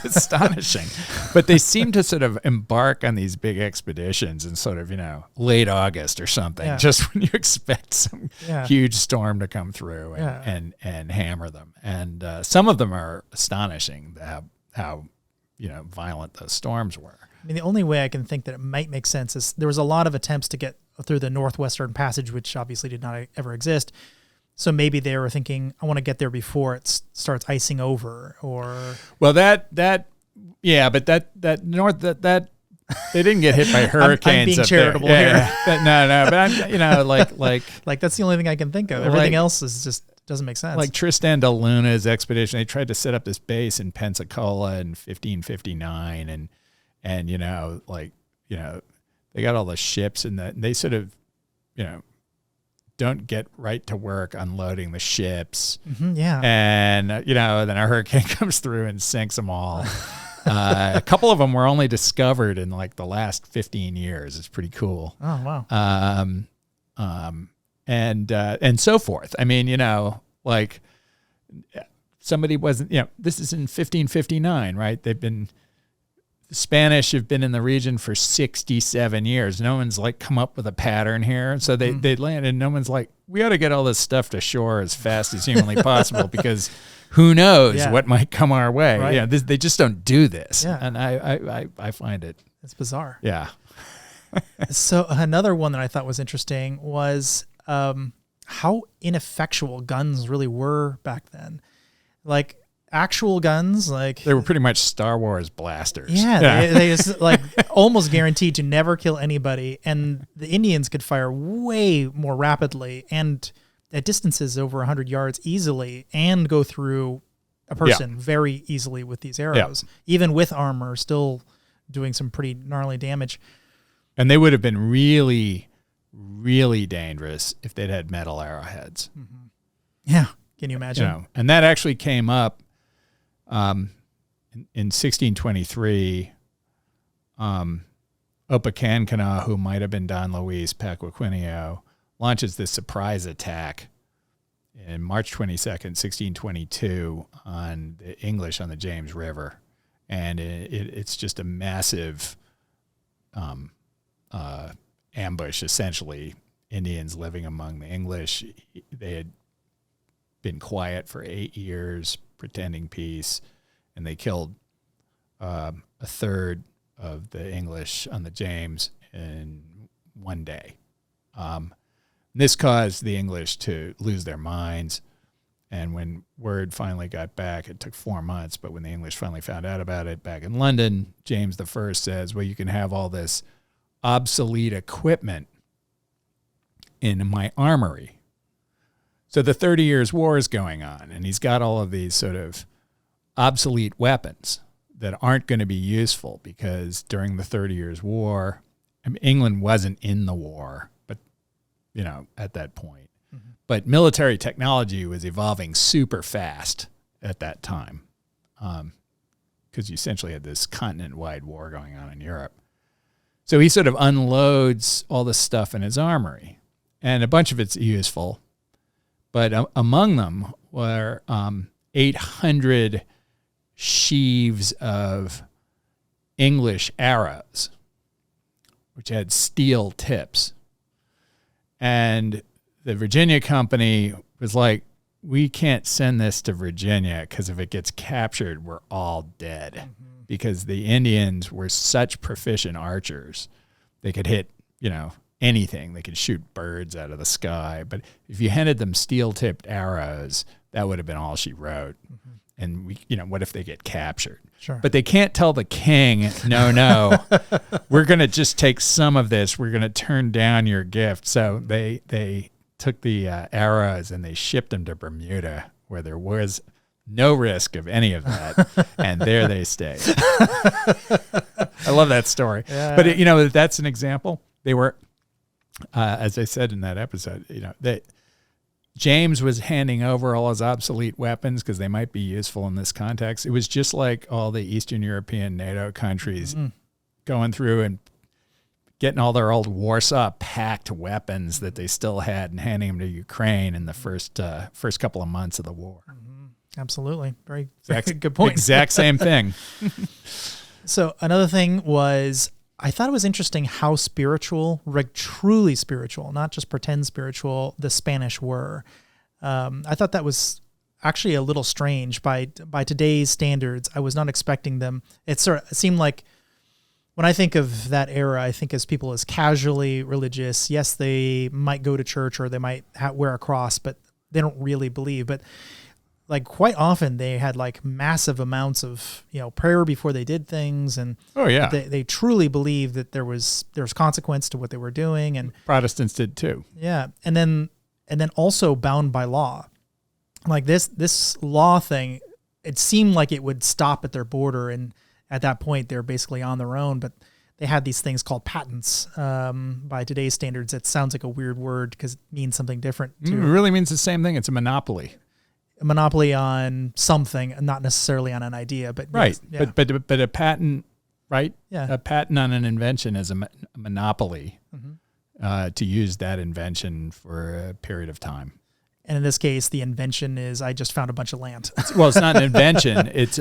astonishing. But they seem to sort of embark on these big expeditions in sort of, late August or something, just when you expect some huge storm to come through and hammer them. And some of them are astonishing, how violent those storms were. I mean, the only way I can think that it might make sense is there was a lot of attempts to get through the Northwestern Passage, which obviously did not ever exist. So maybe they were thinking, I want to get there before it starts icing over, or well, but that they didn't get hit by hurricanes. I'm being charitable here. No, but I'm like that's the only thing I can think of. Everything else is just doesn't make sense. Like Tristan da Luna's expedition, they tried to set up this base in Pensacola in 1559, and they got all the ships and they sort of don't get right to work unloading the ships. Mm-hmm, yeah. And, then a hurricane comes through and sinks them all. A couple of them were only discovered in like the last 15 years. It's pretty cool. Oh, wow. And so forth. I mean, somebody wasn't, this is in 1559, right? The Spanish have been in the region for 67 years. No one's come up with a pattern here. So they landed, and no one's like, we ought to get all this stuff to shore as fast as humanly possible because who knows what might come our way. Right. They just don't do this. Yeah. And I find it. It's bizarre. Yeah. So another one that I thought was interesting was how ineffectual guns really were back then. Like, actual guns, they were pretty much Star Wars blasters. Yeah. They just almost guaranteed to never kill anybody, and the Indians could fire way more rapidly and at distances over 100 yards easily, and go through a person very easily with these arrows, even with armor, still doing some pretty gnarly damage. And they would have been really, really dangerous if they'd had metal arrowheads. Mm-hmm. Yeah, can you imagine? And that actually came up. In 1623, Opechancanough, who might have been Don Luis Paquiquinho, launches this surprise attack in March 22nd, 1622, on the English on the James River. And it's just a massive ambush, essentially. Indians living among the English. They had been quiet for 8 years, pretending peace, and they killed a third of the English on the James in one day. This caused the English to lose their minds, and when word finally got back, it took 4 months, but when the English finally found out about it back in London, James I says, well, you can have all this obsolete equipment in my armory. So the 30 Years' War is going on, and he's got all of these sort of obsolete weapons that aren't going to be useful because during the 30 Years' War, England wasn't in the war, but, at that point. Mm-hmm. But military technology was evolving super fast at that time because you essentially had this continent-wide war going on in Europe. So he sort of unloads all this stuff in his armory, and a bunch of it's useful. But among them were 800 sheaves of English arrows, which had steel tips. And the Virginia Company was like, we can't send this to Virginia because if it gets captured, we're all dead. Mm-hmm. Because the Indians were such proficient archers. They could hit, anything. They could shoot birds out of the sky. But if you handed them steel-tipped arrows, that would have been all she wrote. Mm-hmm. And what if they get captured? Sure. But they can't tell the king, no, we're going to just take some of this. We're going to turn down your gift. So they took the arrows and they shipped them to Bermuda, where there was no risk of any of that, and there they stayed. I love that story. Yeah. But that's an example. They were, as I said in that episode, that James was handing over all his obsolete weapons because they might be useful in this context. It was just like all the Eastern European NATO countries going through and getting all their old Warsaw Pact weapons that they still had and handing them to Ukraine in the first couple of months of the war. Absolutely. Very good point. Exact same thing. So another thing was, I thought it was interesting how spiritual, like truly spiritual, not just pretend spiritual, the Spanish were. I thought that was actually a little strange by today's standards. I was not expecting them. It seemed like, when I think of that era, I think as people as casually religious. Yes, they might go to church or they might wear a cross, but they don't really believe. But like quite often they had like massive amounts of, prayer before they did things. And they truly believed that there was consequence to what they were doing. And Protestants did too. Yeah. And then also bound by law. Like this law thing, it seemed like it would stop at their border. And at that point they're basically on their own, but they had these things called patents. By today's standards, it sounds like a weird word because it means something different too. It really means the same thing. It's a monopoly. A monopoly on something, not necessarily on an idea, but right. Yes, yeah. But a patent, right? Yeah. A patent on an invention is a monopoly to use that invention for a period of time. And in this case, the invention is I just found a bunch of land. Well, it's not an invention. It's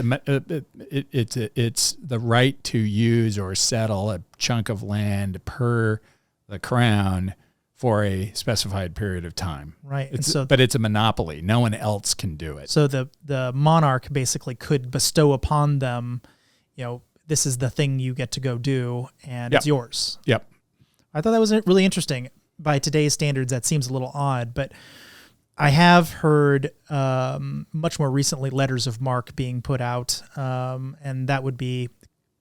the right to use or settle a chunk of land per the crown for a specified period of time. Right. But it's a monopoly. No one else can do it. So the monarch basically could bestow upon them, this is the thing you get to go do, and it's yours. Yep. I thought that was really interesting. By today's standards, that seems a little odd, but I have heard much more recently letters of marque being put out, and that would be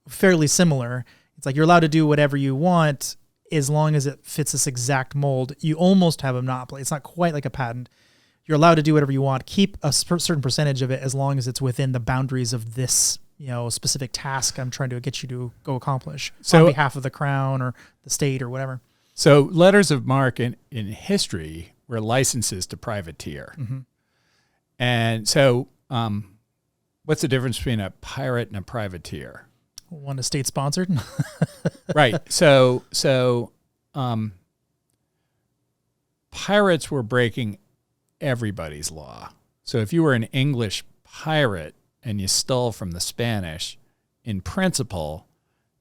fairly similar. It's like you're allowed to do whatever you want as long as it fits this exact mold. You almost have a monopoly. It's not quite like a patent. You're allowed to do whatever you want. Keep a certain percentage of it as long as it's within the boundaries of this, specific task I'm trying to get you to go accomplish on behalf of the crown or the state or whatever. So letters of marque in history were licenses to privateer. Mm-hmm. And so what's the difference between a pirate and a privateer? One is state sponsored. Right. So pirates were breaking everybody's law. So if you were an English pirate and you stole from the Spanish, in principle,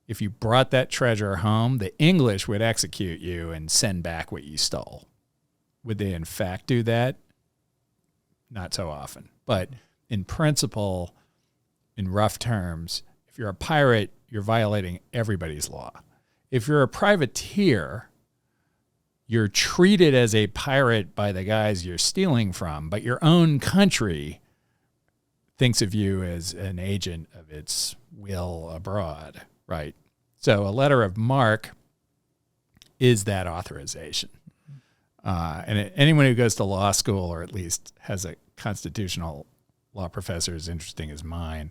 if you brought that treasure home, the English would execute you and send back what you stole. Would they in fact do that? Not so often. But in principle, in rough terms, if you're a pirate, you're violating everybody's law. If you're a privateer, you're treated as a pirate by the guys you're stealing from, but your own country thinks of you as an agent of its will abroad, right? So a letter of marque is that authorization. And anyone who goes to law school, or at least has a constitutional law professor as interesting as mine,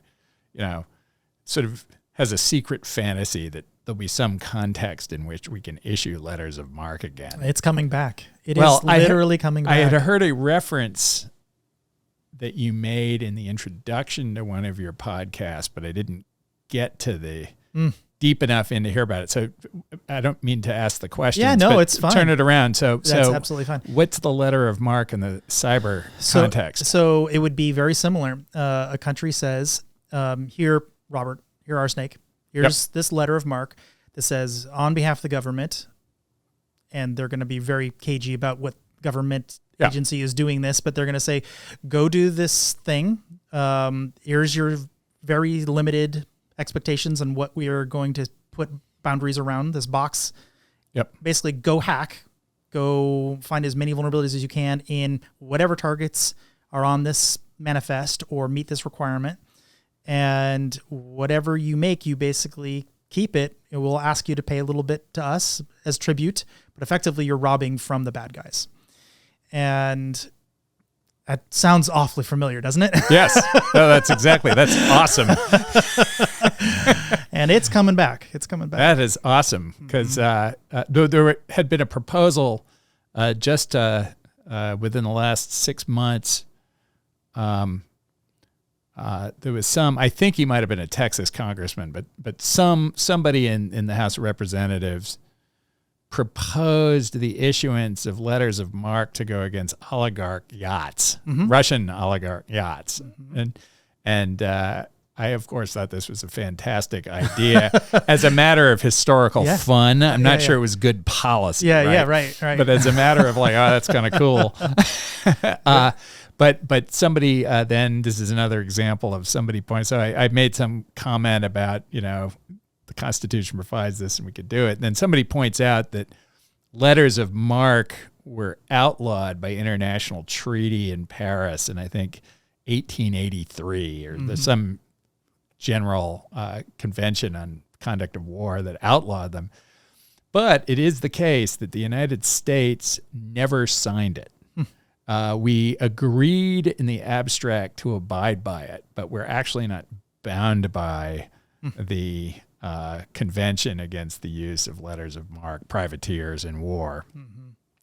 sort of has a secret fantasy that there'll be some context in which we can issue letters of marque again. It's coming back. It is literally coming back. I had heard a reference that you made in the introduction to one of your podcasts, but I didn't get to the deep enough in to hear about it. So I don't mean to ask the question. Yeah, no, it's fine. Turn it around. That's absolutely fine. What's the letter of marque in the cyber context? So it would be very similar. A country says, here, Robert, here, RSnake, here's this letter of marque that says, on behalf of the government, and they're going to be very cagey about what government agency is doing this, but they're going to say, go do this thing. Here's your very limited expectations on what we are going to put boundaries around this box. Yep. Basically, go hack, go find as many vulnerabilities as you can in whatever targets are on this manifest or meet this requirement. And whatever you make, you basically keep it. It will ask you to pay a little bit to us as tribute, but effectively you're robbing from the bad guys. And that sounds awfully familiar, doesn't it? Yes. No, that's awesome. And it's coming back. That is awesome because there had been a proposal just within the last 6 months. There was some, I think he might have been a Texas congressman, but somebody in the House of Representatives proposed the issuance of letters of marque to go against oligarch yachts, Russian oligarch yachts. And I, of course, thought this was a fantastic idea as a matter of historical fun. I'm not sure it was good policy. Right. But as a matter of like, oh, that's kind of cool. But somebody then, this is another example of somebody pointing. So I made some comment about, the Constitution provides this and we could do it. And then somebody points out that letters of marque were outlawed by international treaty in Paris in, I think, 1883, or there's some general convention on conduct of war that outlawed them. But it is the case that the United States never signed it. We agreed in the abstract to abide by it, but we're actually not bound by the convention against the use of letters of marque, privateers in war,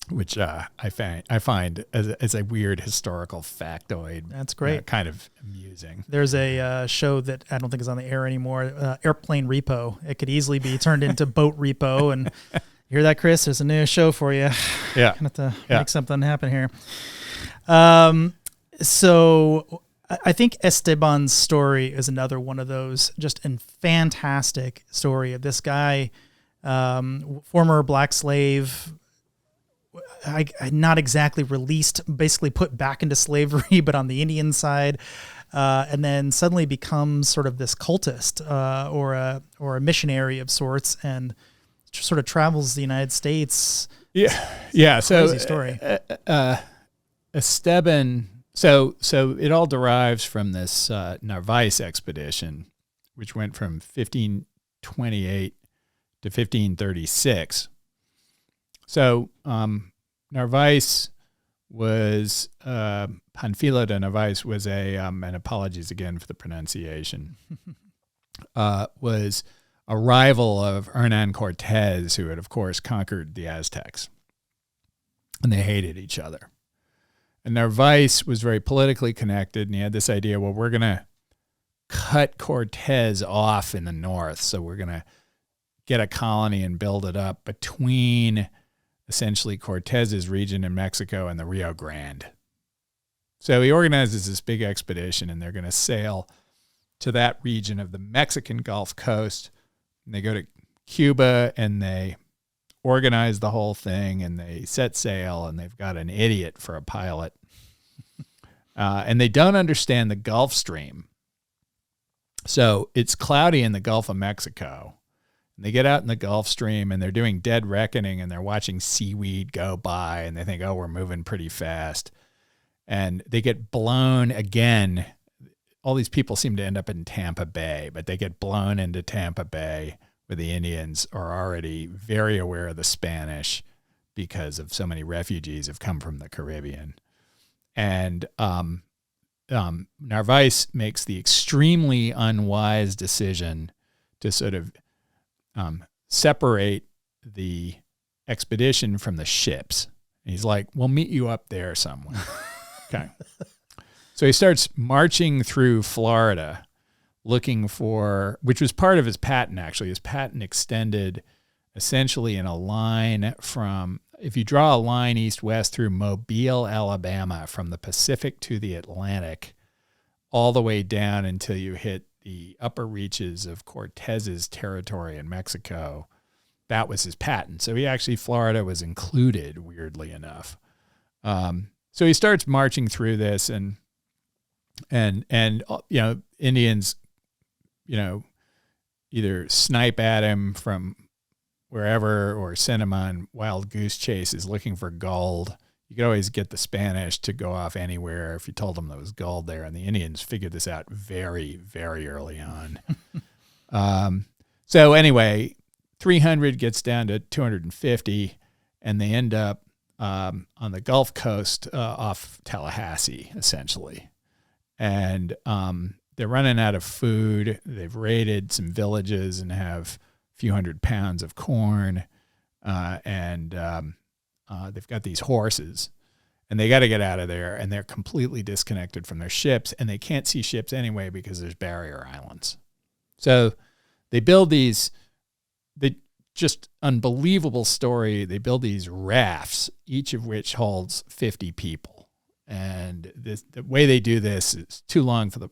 which I find as a weird historical factoid. That's great. Kind of amusing. There's a show that I don't think is on the air anymore, Airplane Repo. It could easily be turned into Boat Repo. And you hear that, Chris? There's a new show for you. Yeah. Gonna have to make something happen here. So I think Esteban's story is another one of those, just a fantastic story of this guy, former black slave, not exactly released, basically put back into slavery, but on the Indian side, and then suddenly becomes sort of this cultist or a missionary of sorts, and sort of travels the United States. Yeah. So crazy story. Esteban. So it all derives from this Narvaez expedition, which went from 1528 to 1536. So Narvaez was Panfilo de Narvaez was and apologies again for the pronunciation, was a rival of Hernan Cortez, who had of course conquered the Aztecs, and they hated each other. And Narvaez was very politically connected, and he had this idea, well, we're going to cut Cortez off in the north, so we're going to get a colony and build it up between essentially Cortez's region in Mexico and the Rio Grande. So he organizes this big expedition, and they're going to sail to that region of the Mexican Gulf Coast, and they go to Cuba, and they organize the whole thing, and they set sail, and they've got an idiot for a pilot. And they don't understand the Gulf Stream. So it's cloudy in the Gulf of Mexico. And they get out in the Gulf Stream, and they're doing dead reckoning, and they're watching seaweed go by, and they think, oh, we're moving pretty fast. And they get blown again. All these people seem to end up in Tampa Bay, but they get blown into Tampa Bay, where the Indians are already very aware of the Spanish because of so many refugees have come from the Caribbean. And Narvaez makes the extremely unwise decision to sort of separate the expedition from the ships. And he's like, we'll meet you up there somewhere. Okay. So he starts marching through Florida, looking for, which was part of his patent, actually. His patent extended essentially in a line from, if you draw a line east-west through Mobile, Alabama, from the Pacific to the Atlantic, all the way down until you hit the upper reaches of Cortez's territory in Mexico, that was his patent. So he actually, Florida was included, weirdly enough. So he starts marching through this, and Indians, either snipe at him from wherever or send him on wild goose chases looking for gold. You could always get the Spanish to go off anywhere if you told them there was gold there, and the Indians figured this out very, very early on. So anyway, 300 gets down to 250, and they end up on the Gulf Coast off Tallahassee, essentially. And they're running out of food. They've raided some villages and have a few hundred pounds of corn. And they've got these horses. And they got to get out of there. And they're completely disconnected from their ships. And they can't see ships anyway because there's barrier islands. So they build these, just unbelievable story. They build these rafts, each of which holds 50 people. And the way they do this is too long for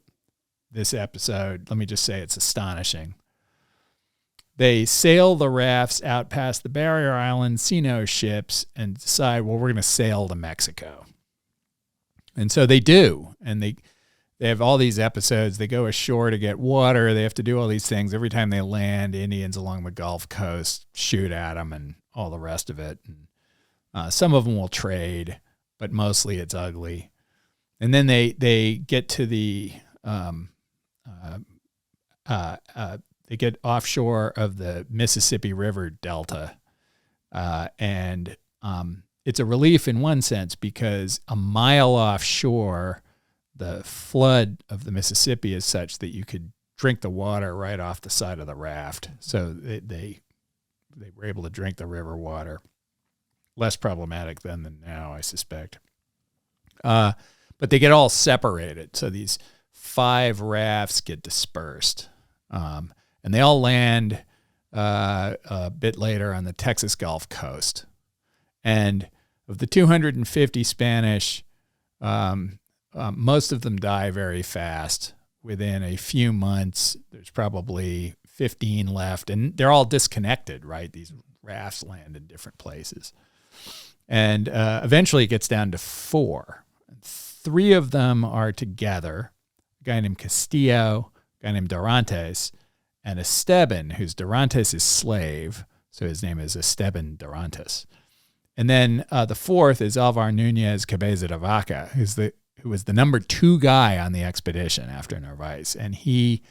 this episode. Let me just say it's astonishing. They sail the rafts out past the barrier islands, see no ships, and decide, well, we're going to sail to Mexico. And so they do. And they have all these episodes. They go ashore to get water. They have to do all these things. Every time they land, Indians along the Gulf Coast shoot at them and all the rest of it. And some of them will trade, but mostly it's ugly. And then they get to the they get offshore of the Mississippi River Delta, and it's a relief in one sense because a mile offshore, the flood of the Mississippi is such that you could drink the water right off the side of the raft. So they were able to drink the river water. Less problematic then than now, I suspect. But they get all separated. So these 5 rafts get dispersed. And they all land a bit later on the Texas Gulf Coast. And of the 250 Spanish, most of them die very fast. Within a few months, there's probably 15 left. And they're all disconnected, right? These rafts land in different places. And eventually it gets down to 4. 3 of them are together. A guy named Castillo, a guy named Dorantes, and Esteban, who's Dorantes' slave. So his name is Esteban Dorantes. And then the 4th is Alvar Nunez Cabeza de Vaca, who was the number 2 guy on the expedition after Narvaez. And he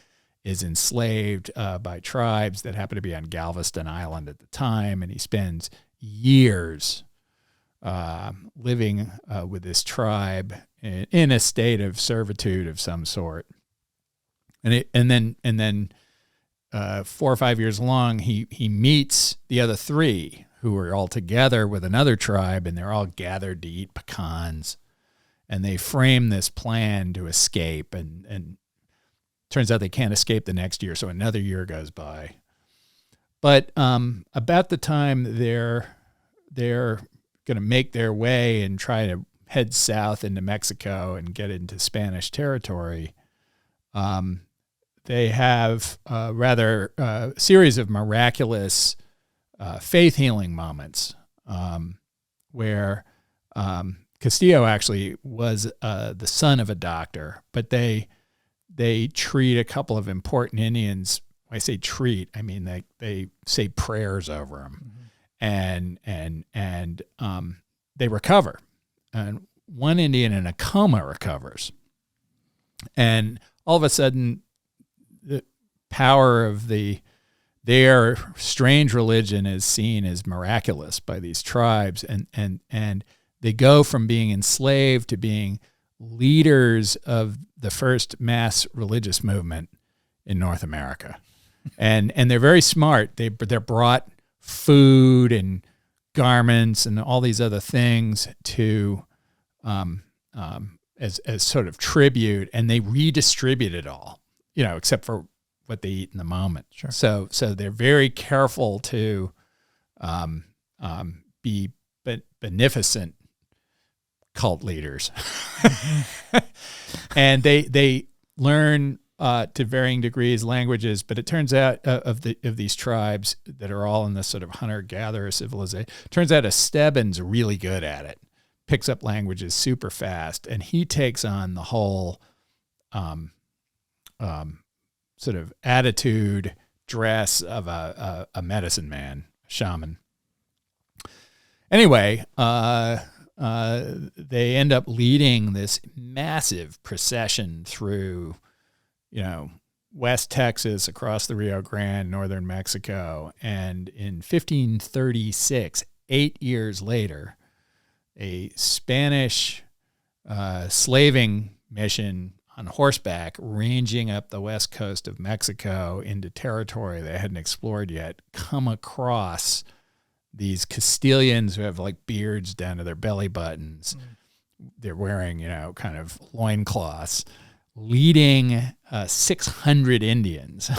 is enslaved by tribes that happen to be on Galveston Island at the time. And he spends years living with this tribe in a state of servitude of some sort. And then 4 or 5 years along, he meets the other 3 who are all together with another tribe, and they're all gathered to eat pecans. And they frame this plan to escape, and turns out they can't escape the next year, so another year goes by. But about the time they're going to make their way and try to head south into Mexico and get into Spanish territory, they have a rather series of miraculous faith healing moments where Castillo actually was the son of a doctor, but they treat a couple of important Indians. When I say treat, I mean they say prayers over them, and they recover. And one Indian in a coma recovers, and all of a sudden, the power of their strange religion is seen as miraculous by these tribes, and they go from being enslaved to being leaders of the first mass religious movement in North America. And they're very smart. They're brought food and garments and all these other things to as sort of tribute, and they redistribute it all, except for what they eat in the moment. Sure. So they're very careful to be beneficent cult leaders. And they learn to varying degrees languages, but it turns out of these tribes that are all in this sort of hunter-gatherer civilization, turns out Esteban's really good at it, picks up languages super fast, and he takes on the whole sort of attitude, dress of a medicine man, shaman. Anyway, they end up leading this massive procession through, West Texas, across the Rio Grande, northern Mexico. And in 1536, 8 years later, a Spanish slaving mission on horseback ranging up the west coast of Mexico into territory they hadn't explored yet, come across these Castilians who have like beards down to their belly buttons. They're wearing, kind of loincloths, leading 600 Indians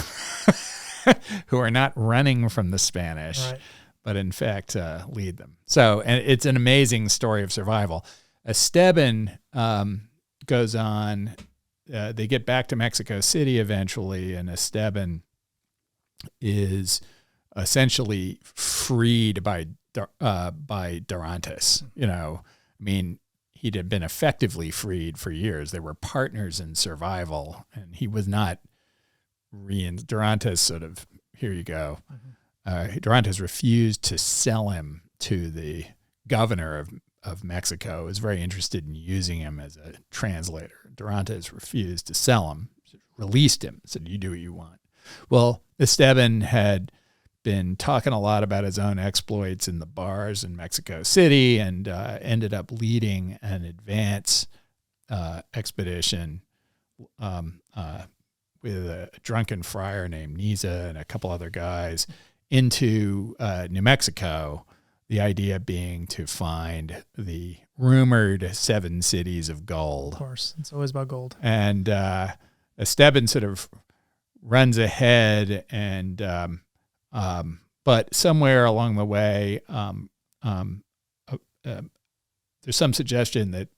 who are not running from the Spanish, Right. but in fact lead them. So, and it's an amazing story of survival. Esteban goes on. They get back to Mexico City eventually, and Esteban is essentially freed by Dorantes. He'd have been effectively freed for years. They were partners in survival, and he was not. Dorantes sort of, here you go. Dorantes refused to sell him to the governor of Mexico. He was very interested in using him as a translator. Dorantes refused to sell him, released him, said, you do what you want. Well, Esteban had been talking a lot about his own exploits in the bars in Mexico City, and ended up leading an advance expedition with a drunken friar named Niza and a couple other guys into New Mexico, the idea being to find the rumored 7 cities of gold. Of course, it's always about gold. And Esteban sort of runs ahead, and but somewhere along the way, there's some suggestion that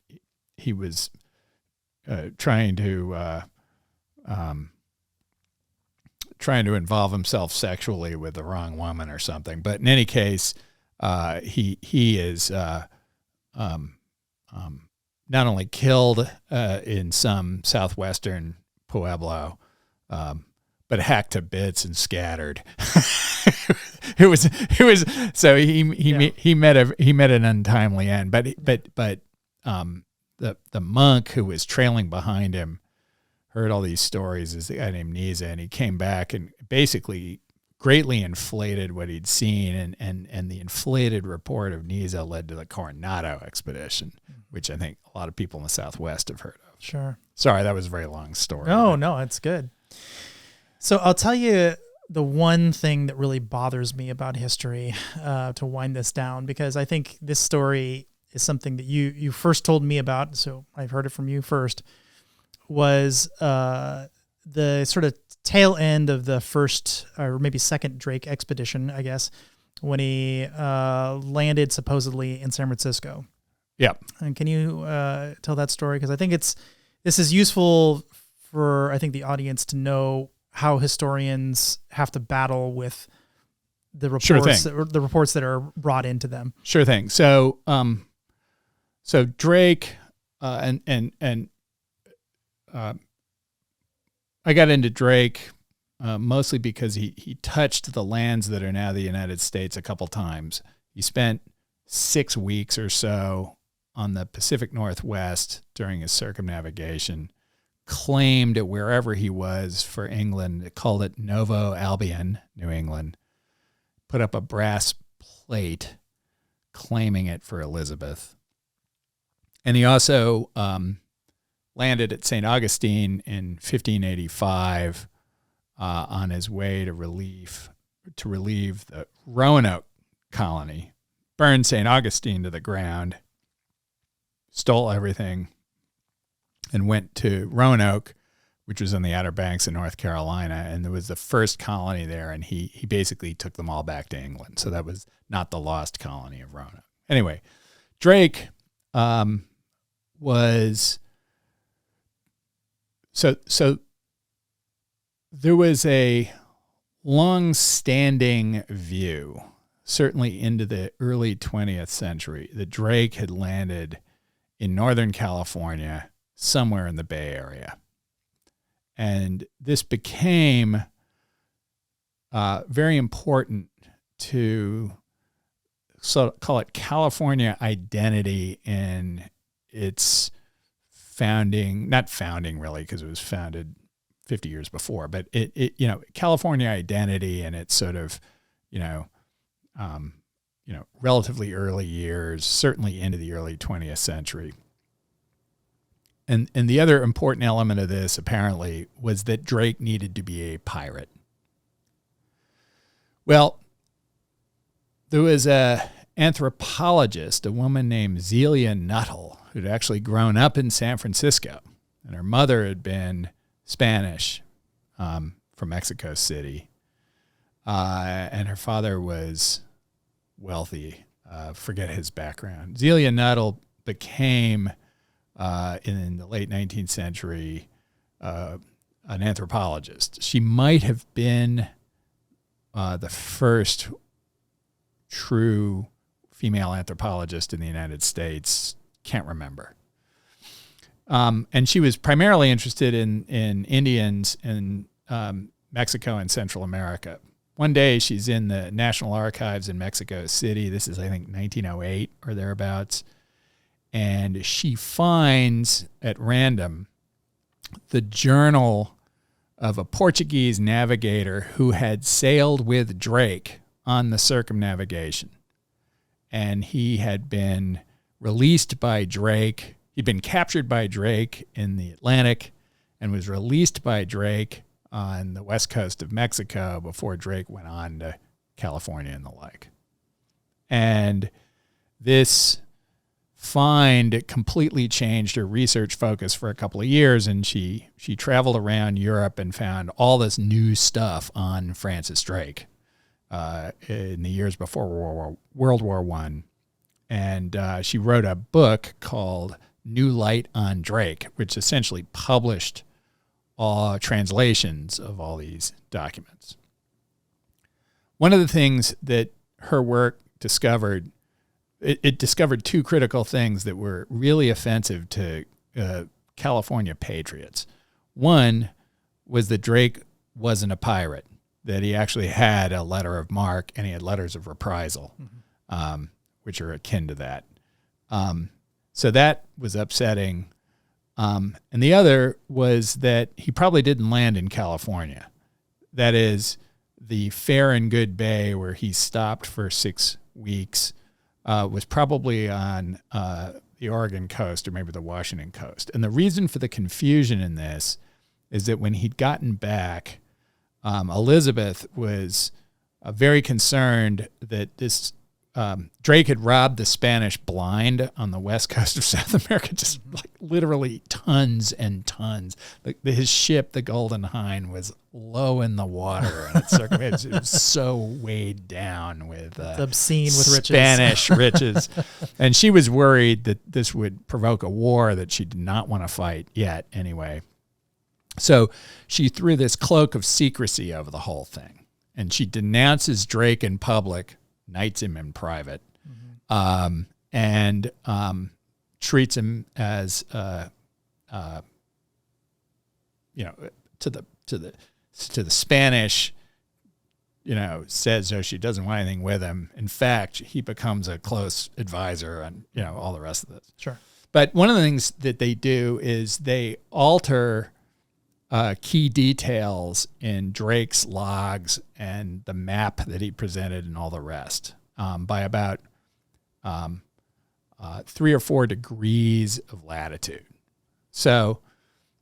he was trying to involve himself sexually with the wrong woman or something. But in any case, he is not only killed in some southwestern pueblo, but hacked to bits and scattered. It was so he met an untimely end. But the monk who was trailing behind him heard all these stories, is the guy named Niza, and he came back and basically greatly inflated what he'd seen, and the inflated report of Niza led to the Coronado expedition, which I think a lot of people in the Southwest have heard of. Sure. Sorry, that was a very long story. No, it's good. So I'll tell you the one thing that really bothers me about history, to wind this down, because I think this story is something that you first told me about, so I've heard it from you first, was the sort of tail end of the first or maybe second Drake expedition, I guess, when he landed supposedly in San Francisco. Yeah. And can you tell that story? Because I think this is useful for, I think, the audience to know how historians have to battle with the reports that are brought into them. Sure thing. So Drake I got into Drake mostly because he touched the lands that are now the United States a couple times. He spent 6 weeks or so on the Pacific Northwest during his circumnavigation, claimed wherever he was for England, called it Novo Albion, New England, put up a brass plate claiming it for Elizabeth. And he also landed at St. Augustine in 1585 on his way to relieve the Roanoke colony, burned St. Augustine to the ground, stole everything, and went to Roanoke, which was on the Outer Banks of North Carolina, and there was the first colony there, and he basically took them all back to England. So that was not the lost colony of Roanoke. Anyway, Drake was... So there was a long-standing view, certainly into the early 20th century, that Drake had landed in Northern California, somewhere in the Bay Area. And this became very important to call it California identity in its founding, not founding really, because it was founded 50 years before, but it California identity and its sort of, relatively early years, certainly into the early 20th century. And the other important element of this, apparently, was that Drake needed to be a pirate. Well, there was a anthropologist, a woman named Zelia Nuttall, who'd actually grown up in San Francisco, and her mother had been Spanish from Mexico City, and her father was wealthy. Forget his background. Zelia Nuttall became, in the late 19th century, an anthropologist. She might have been the first true female anthropologist in the United States. Can't remember. And she was primarily interested in Indians in Mexico and Central America. One day she's in the National Archives in Mexico City. This is, I think, 1908 or thereabouts. And she finds at random the journal of a Portuguese navigator who had sailed with Drake on the circumnavigation. And he had been released by Drake. He'd been captured by Drake in the Atlantic and was released by Drake on the west coast of Mexico before Drake went on to California and the like. And this find completely changed her research focus for a couple of years, and she traveled around Europe and found all this new stuff on Francis Drake in the years before World War I. And she wrote a book called New Light on Drake, which essentially published all translations of all these documents. One of the things that her work discovered, it discovered two critical things that were really offensive to California patriots. One was that Drake wasn't a pirate, that he actually had a letter of marque and he had letters of reprisal, which are akin to that. So that was upsetting. And the other was that he probably didn't land in California. That is, the Fair and Good Bay where he stopped for 6 weeks was probably on the Oregon coast or maybe the Washington coast. And the reason for the confusion in this is that when he'd gotten back, Elizabeth was very concerned that this Drake had robbed the Spanish blind on the west coast of South America, just like literally tons and tons. Like his ship, the Golden Hind, was low in the water, and it was so weighed down with obscene with riches. Spanish riches. And she was worried that this would provoke a war that she did not want to fight yet anyway. So she threw this cloak of secrecy over the whole thing, and she denounces Drake in public, knights him in private, and treats him as to the Spanish, says she doesn't want anything with him. In fact, he becomes a close advisor on all the rest of this. Sure. But one of the things that they do is they alter key details in Drake's logs and the map that he presented and all the rest by about 3 or 4 degrees of latitude. So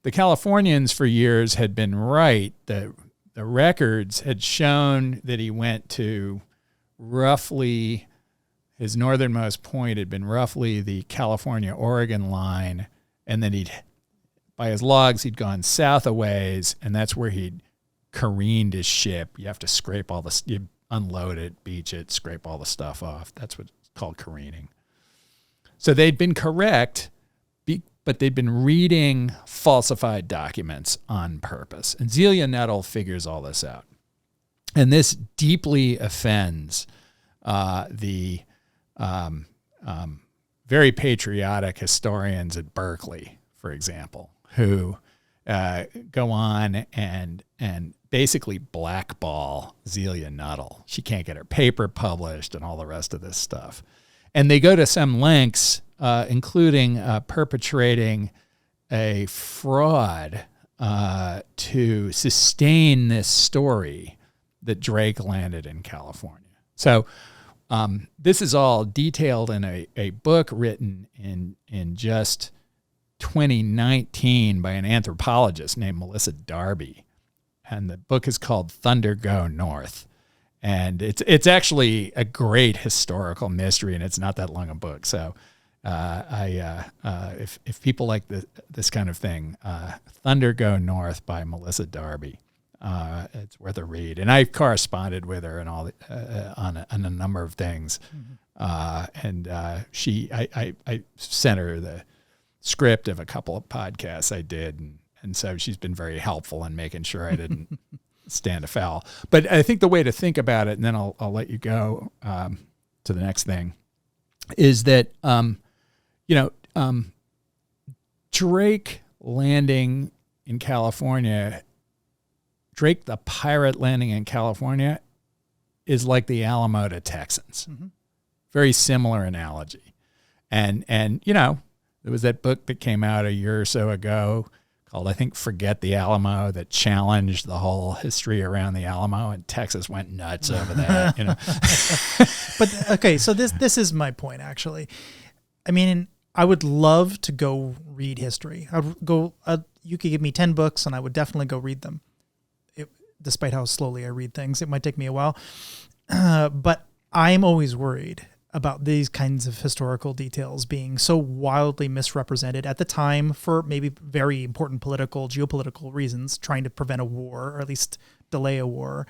the Californians for years had been right. The records had shown that he went to roughly, his northernmost point had been roughly the California-Oregon line, and then by his logs, he'd gone south a ways, and that's where he'd careened his ship. You have to scrape you unload it, beach it, scrape all the stuff off. That's what's called careening. So they'd been correct, but they'd been reading falsified documents on purpose. And Zelia Nuttall figures all this out. And this deeply offends the very patriotic historians at Berkeley, for example, who go on and basically blackball Zelia Nuttall. She can't get her paper published and all the rest of this stuff. And they go to some lengths, including perpetrating a fraud to sustain this story that Drake landed in California. So this is all detailed in a book written in just 2019 by an anthropologist named Melissa Darby. And the book is called Thunder Go North. And it's actually a great historical mystery, and it's not that long a book. So if people like this kind of thing, Thunder Go North by Melissa Darby, it's worth a read. And I've corresponded with her and all on a number of things. Mm-hmm. I sent her the script of a couple of podcasts I did, and so she's been very helpful in making sure I didn't stand afoul. But I think the way to think about it, and then I'll let you go to the next thing, is that Drake landing in California, Drake the pirate landing in California, is like the Alamo to Texans. Mm-hmm. Very similar analogy, and there was that book that came out a year or so ago called, I think, Forget the Alamo, that challenged the whole history around the Alamo, and Texas went nuts over that. But okay, so this is my point, actually. I mean, I would love to go read history. You could give me 10 books and I would definitely go read them. Despite how slowly I read things, it might take me a while. But I'm always worried about these kinds of historical details being so wildly misrepresented at the time for maybe very important geopolitical reasons, trying to prevent a war or at least delay a war,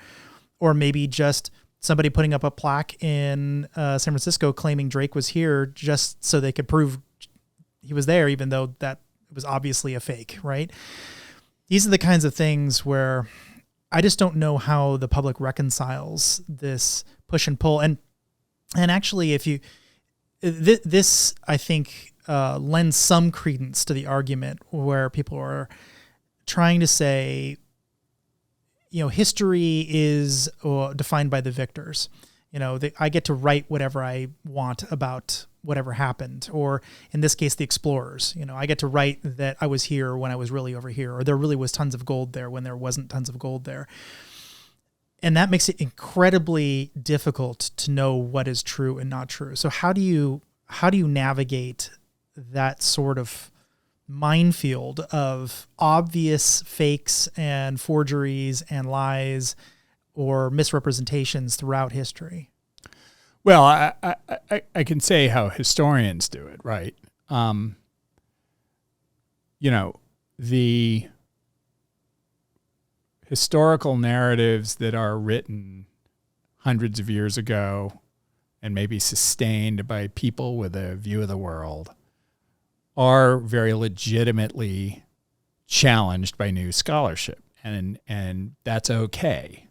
or maybe just somebody putting up a plaque in San Francisco claiming Drake was here just so they could prove he was there, even though that was obviously a fake, right? These are the kinds of things where I just don't know how the public reconciles this push and pull. And actually, this I think lends some credence to the argument where people are trying to say, history is defined by the victors. I get to write whatever I want about whatever happened, or in this case, the explorers. I get to write that I was here when I was really over here, or there really was tons of gold there when there wasn't tons of gold there. And that makes it incredibly difficult to know what is true and not true. So how do you navigate that sort of minefield of obvious fakes and forgeries and lies or misrepresentations throughout history? Well, I can say how historians do it, right? The historical narratives that are written hundreds of years ago and maybe sustained by people with a view of the world are very legitimately challenged by new scholarship, and that's okay.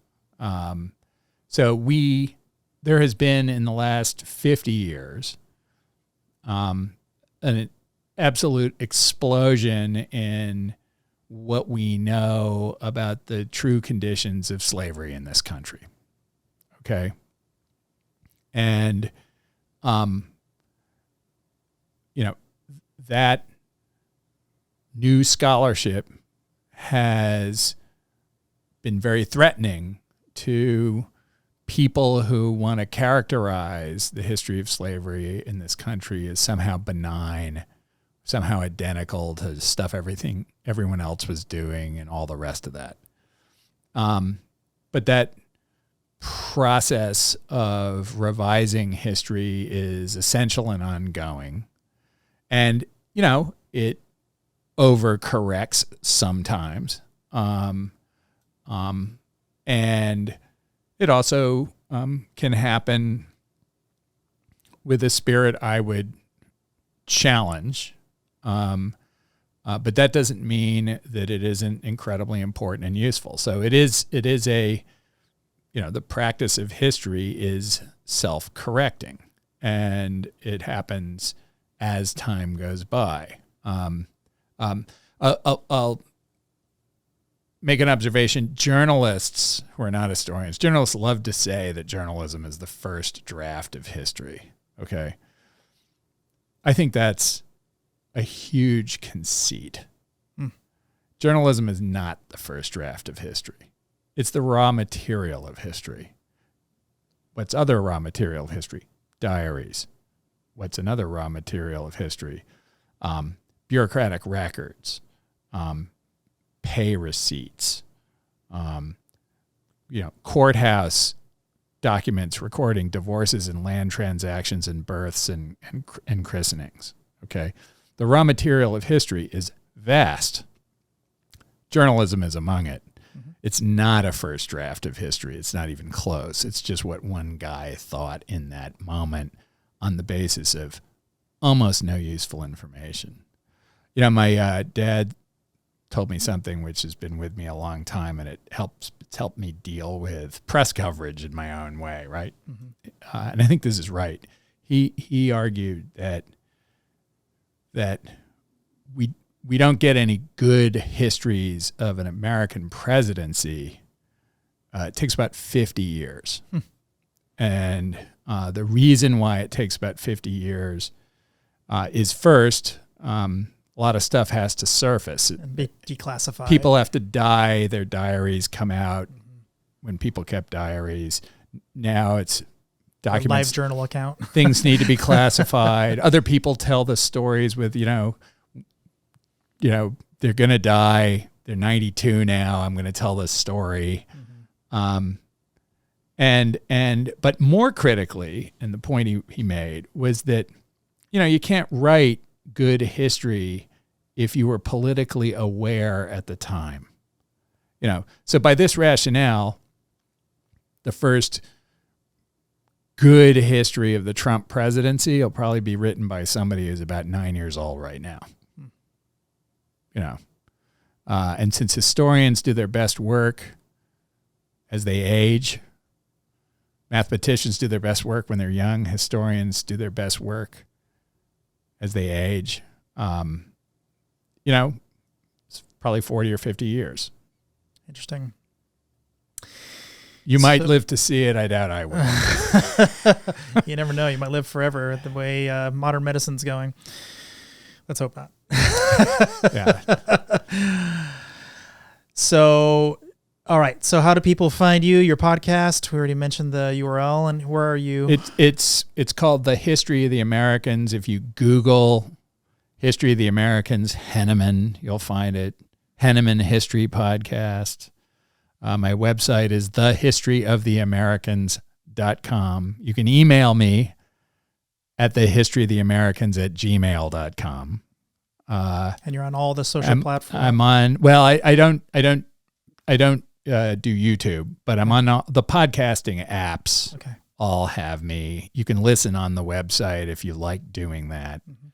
There has been in the last 50 years an absolute explosion in what we know about the true conditions of slavery in this country. Okay. And, that new scholarship has been very threatening to people who want to characterize the history of slavery in this country as somehow benign, somehow identical to stuff everyone else was doing and all the rest of that. But that process of revising history is essential and ongoing. And, it overcorrects sometimes. And it also can happen with a spirit I would challenge. But that doesn't mean that it isn't incredibly important and useful. So it is the practice of history is self-correcting, and it happens as time goes by. I'll make an observation. Journalists who are not historians, journalists love to say that journalism is the first draft of history. Okay. I think that's a huge conceit. Journalism is not the first draft of history. It's the raw material of history. What's other raw material of history? Diaries. What's another raw material of history? Bureaucratic records, pay receipts, courthouse documents recording divorces and land transactions and births and christenings. Okay, the raw material of history is vast. Journalism is among it. Mm-hmm. It's not a first draft of history. It's not even close. It's just what one guy thought in that moment on the basis of almost no useful information. My dad told me something which has been with me a long time, and it's helped me deal with press coverage in my own way, right? Mm-hmm. And I think this is right. He argued that we don't get any good histories of an American presidency. It takes about 50 years. And the reason why it takes about 50 years is first, a lot of stuff has to surface. And be declassified. People have to die. Their diaries come out when people kept diaries. Now it's documents. A live journal account. Things need to be classified. Other people tell the stories with, they're going to die. They're 92 now. I'm going to tell this story. Mm-hmm. But more critically, and the point he made was that, you can't write good history if you were politically aware at the time. So by this rationale, the first good history of the Trump presidency will probably be written by somebody who's about 9 years old right now. And since historians do their best work as they age, mathematicians do their best work when they're young, historians do their best work as they age, it's probably 40 or 50 years. Interesting. You might live to see it. I doubt I will. You never know. You might live forever the way modern medicine's going. Let's hope not. Yeah. So, all right. So how do people find you, your podcast? We already mentioned the URL, and where are you? It's called The History of the Americans. If you Google History of the Americans, Henneman, you'll find it. Henneman History Podcast. My website is thehistoryoftheamericans.com. You can email me at thehistoryoftheamericans@gmail.com. And you're on all the social platforms. I'm on. Well, I don't do YouTube, but I'm on the podcasting apps. Okay. All have me. You can listen on the website if you like doing that. Mm-hmm.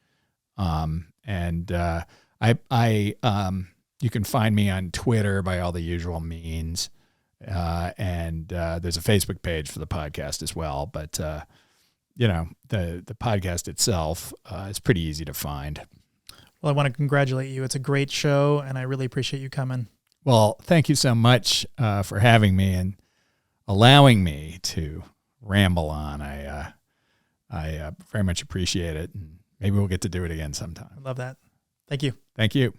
You can find me on Twitter by all the usual means. And there's a Facebook page for the podcast as well. But, the podcast itself is pretty easy to find. Well, I want to congratulate you. It's a great show, and I really appreciate you coming. Well, thank you so much for having me and allowing me to ramble on. I very much appreciate it. And maybe we'll get to do it again sometime. I love that. Thank you. Thank you.